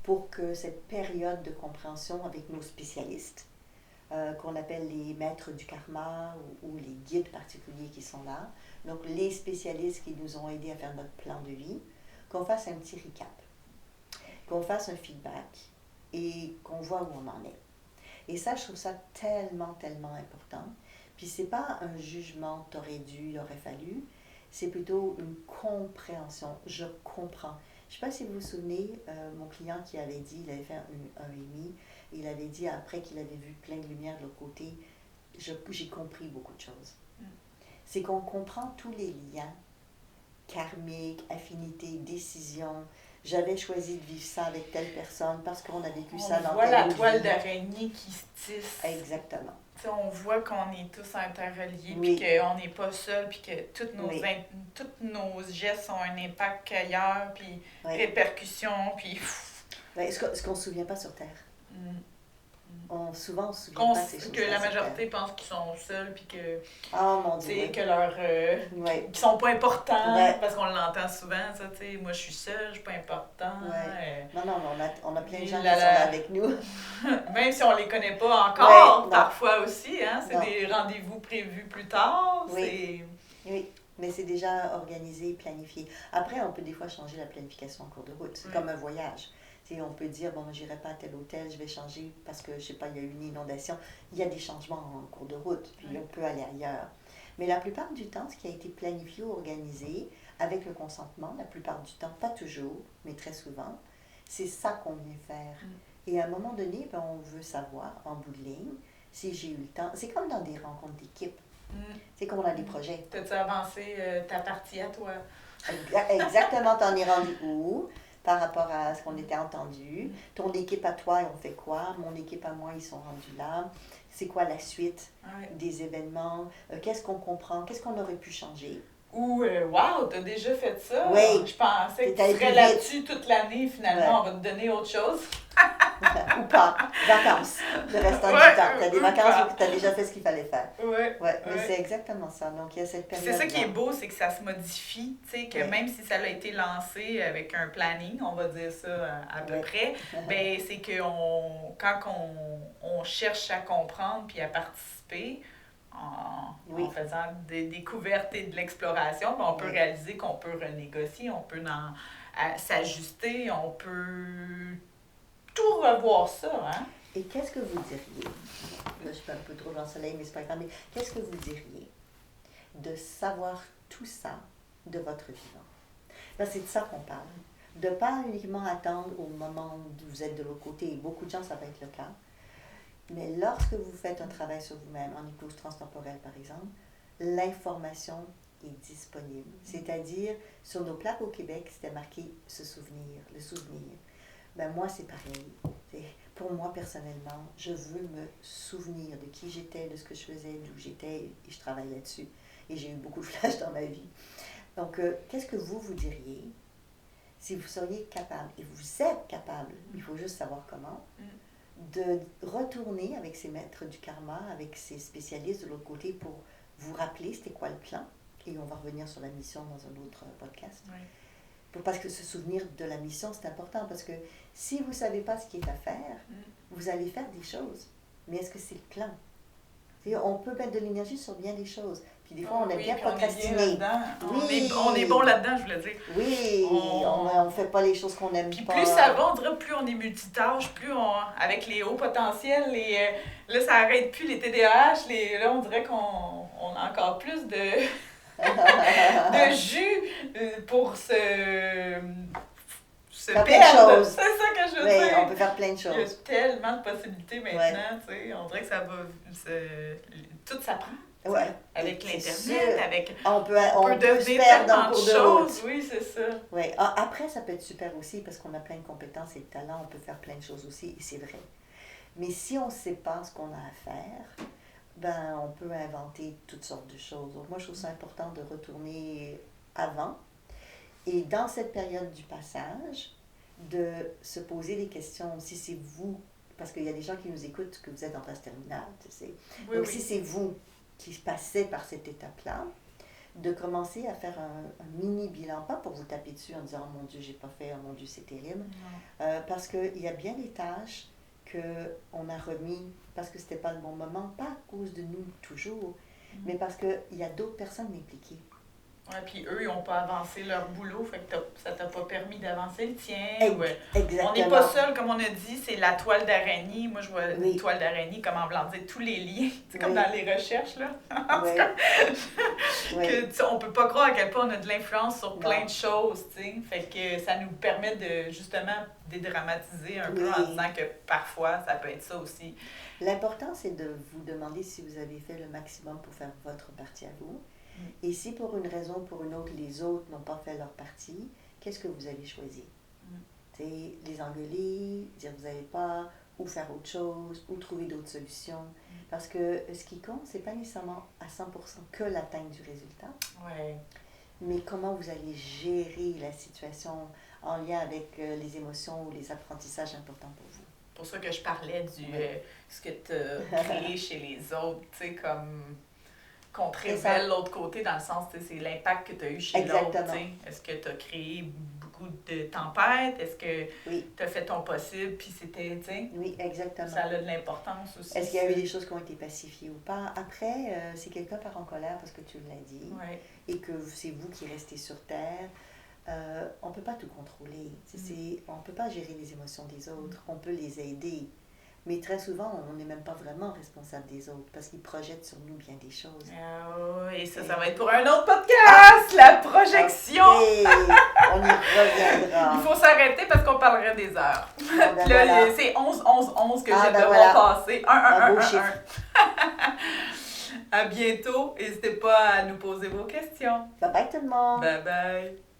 pour que cette période de compréhension avec nos spécialistes, qu'on appelle les maîtres du karma ou les guides particuliers qui sont là, donc les spécialistes qui nous ont aidés à faire notre plan de vie, qu'on fasse un petit recap, qu'on fasse un feedback et qu'on voit où on en est. Et ça, je trouve ça tellement, tellement important. Puis c'est pas un jugement, t'aurais dû, il aurait fallu, c'est plutôt une compréhension. Je comprends. Je ne sais pas si vous vous souvenez, mon client qui avait dit, il avait fait un EMI, il avait dit après qu'il avait vu plein de lumière de l'autre côté, j'ai compris beaucoup de choses. C'est qu'on comprend tous les liens karmiques, affinités, décisions. J'avais choisi de vivre ça avec telle personne parce qu'on a vécu ça dans telle vie. On voit la toile d'araignée qui se tisse. Exactement. T'sais, on voit qu'on est tous interreliés, Oui. puis qu'on n'est pas seuls, puis que tous nos gestes ont un impact ailleurs, puis répercussions, puis... Ce qu'on ne se souvient pas sur Terre. Souvent, on ne se souvient pas de ces choses. Que la majorité pense qu'ils sont seuls, puis que... Oh mon Dieu. Que leur... qu'ils sont pas importants, parce qu'on l'entend souvent, ça, tu sais, moi je suis seule, je suis pas important. Non, on a plein de gens qui sont là avec nous. Même si on les connaît pas encore, parfois aussi, hein, c'est des rendez-vous prévus plus tard. Oui, mais c'est déjà organisé, planifié. Après, on peut des fois changer la planification en cours de route. C'est comme un voyage. On peut dire, bon, je n'irai pas à tel hôtel, je vais changer parce que, je ne sais pas, il y a eu une inondation. Il y a des changements en cours de route, puis on peut aller ailleurs. Mais la plupart du temps, ce qui a été planifié ou organisé, avec le consentement, la plupart du temps, pas toujours, mais très souvent, c'est ça qu'on vient faire. Et à un moment donné, on veut savoir, en bout de ligne, si j'ai eu le temps. C'est comme dans des rencontres d'équipe. C'est comme on a des projets. T'as-tu avancé ta partie à toi? Exactement, t'en es rendu où? Par rapport à ce qu'on était entendu. Ton équipe à toi, on fait quoi? Mon équipe à moi, ils sont rendus là. C'est quoi la suite des événements? Qu'est-ce qu'on comprend? Qu'est-ce qu'on aurait pu changer? Ou, wow, t'as déjà fait ça? Oui. Je pensais que tu serais là-dessus toute l'année. Finalement, on va te donner autre chose. Ou pas. Vacances, le restant du temps. Tu as des vacances où tu as déjà fait ce qu'il fallait faire. Mais c'est exactement ça. Donc, il y a cette période. C'est ça qui est beau, c'est que ça se modifie. Tu sais, que même si ça a été lancé avec un planning, on va dire ça à peu près, ben, c'est que quand on cherche à comprendre puis à participer, en faisant des découvertes et de l'exploration, ben, on peut réaliser qu'on peut renégocier, on peut s'ajuster, on peut tout revoir ça, hein? Et qu'est-ce que vous diriez, là je suis un peu trop dans le soleil, mais c'est pas grave, mais qu'est-ce que vous diriez de savoir tout ça de votre vivant? Là, c'est de ça qu'on parle. De ne pas uniquement attendre au moment où vous êtes de l'autre côté, et beaucoup de gens, ça va être le cas, mais lorsque vous faites un travail sur vous-même, en hypnose transtemporelle par exemple, l'information est disponible. C'est-à-dire, sur nos plaques au Québec, c'était marqué « se souvenir », le souvenir. Ben moi, c'est pareil. Pour moi, personnellement, je veux me souvenir de qui j'étais, de ce que je faisais, d'où j'étais, et je travaille là-dessus. Et j'ai eu beaucoup de flashs dans ma vie. Donc, qu'est-ce que vous diriez si vous seriez capable, et vous êtes capable, il faut juste savoir comment, de retourner avec ces maîtres du karma, avec ces spécialistes de l'autre côté pour vous rappeler c'était quoi le plan, et on va revenir sur la mission dans un autre podcast. Parce que se souvenir de la mission, c'est important, parce que si vous ne savez pas ce qui est à faire, vous allez faire des choses. Mais est-ce que c'est le plan? On peut mettre de l'énergie sur bien des choses. Puis des fois, on aime bien procrastiner. On est bon là-dedans, je voulais dire. Oui, on ne fait pas les choses qu'on aime pas. Puis plus ça va, on dirait, plus on est multitâche, avec les hauts potentiels, là, ça n'arrête plus les TDAH, là, on dirait qu'on a encore plus de jus pour se perdre. C'est ça que je veux dire. On peut faire plein de choses. Il y a tellement de possibilités maintenant, tu sais. On dirait que ça va... tout s'apprend. Avec l'Internet, avec... On peut devenir tellement de choses. Oui, c'est ça. Après, ça peut être super aussi, parce qu'on a plein de compétences et de talents. On peut faire plein de choses aussi, et c'est vrai. Mais si on ne sait pas ce qu'on a à faire, ben, on peut inventer toutes sortes de choses. Donc, moi, je trouve ça important de retourner avant. Et dans cette période du passage, de se poser des questions, si c'est vous, parce qu'il y a des gens qui nous écoutent, que vous êtes en phase terminale, tu sais. Oui, Donc, oui. si c'est vous qui passez par cette étape-là, de commencer à faire un mini bilan, pas pour vous taper dessus en disant oh mon Dieu, j'ai pas fait, oh mon Dieu, c'est terrible, parce qu'il y a bien des tâches qu'on a remis parce que c'était pas le bon moment, pas à cause de nous toujours, mais parce qu'il y a d'autres personnes impliquées. Ouais, puis eux, ils n'ont pas avancé leur boulot, fait que ça t'a pas permis d'avancer le tien. Exactement. On n'est pas seul, comme on a dit, c'est la toile d'araignée. Moi, je vois Oui. une toile d'araignée comme en blanc, tous les liens, c'est comme Oui. dans les recherches, là. Oui. Oui. On peut pas croire à quel point on a de l'influence sur plein Non. de choses, tu sais. Fait que ça nous permet de, justement, dédramatiser un peu Oui. en disant que parfois, ça peut être ça aussi. L'important, c'est de vous demander si vous avez fait le maximum pour faire votre partie à vous. Et si pour une raison ou pour une autre, les autres n'ont pas fait leur partie, qu'est-ce que vous avez choisi? Les engueuler, dire vous n'avez pas, ou faire autre chose, ou trouver d'autres solutions. Parce que ce qui compte, c'est pas nécessairement à 100% que l'atteinte du résultat, mais comment vous allez gérer la situation en lien avec les émotions ou les apprentissages importants pour vous. C'est pour ça que je parlais du ce que tu as créé chez les autres, tu sais, comme qu'on te révèle l'autre côté, dans le sens, c'est l'impact que tu as eu chez l'autre. Est-ce que tu as créé beaucoup de tempêtes? Est-ce que tu as fait ton possible, puis c'était, tu sais? Oui, exactement. Ça a de l'importance aussi. Est-ce qu'il y a eu des choses qui ont été pacifiées ou pas? Après, si quelqu'un part en colère parce que tu l'as dit, et que c'est vous qui restez sur Terre, on ne peut pas tout contrôler. On ne peut pas gérer les émotions des autres. On peut les aider. Mais très souvent, on n'est même pas vraiment responsable des autres parce qu'ils projettent sur nous bien des choses. Et ça va être pour un autre podcast, la projection! On y reviendra. Il faut s'arrêter parce qu'on parlerait des heures. Là, c'est 11, 11, 11 que je vais devoir passer. 1, 1, 1, 1. À bientôt. N'hésitez pas à nous poser vos questions. Bye bye tout le monde. Bye bye.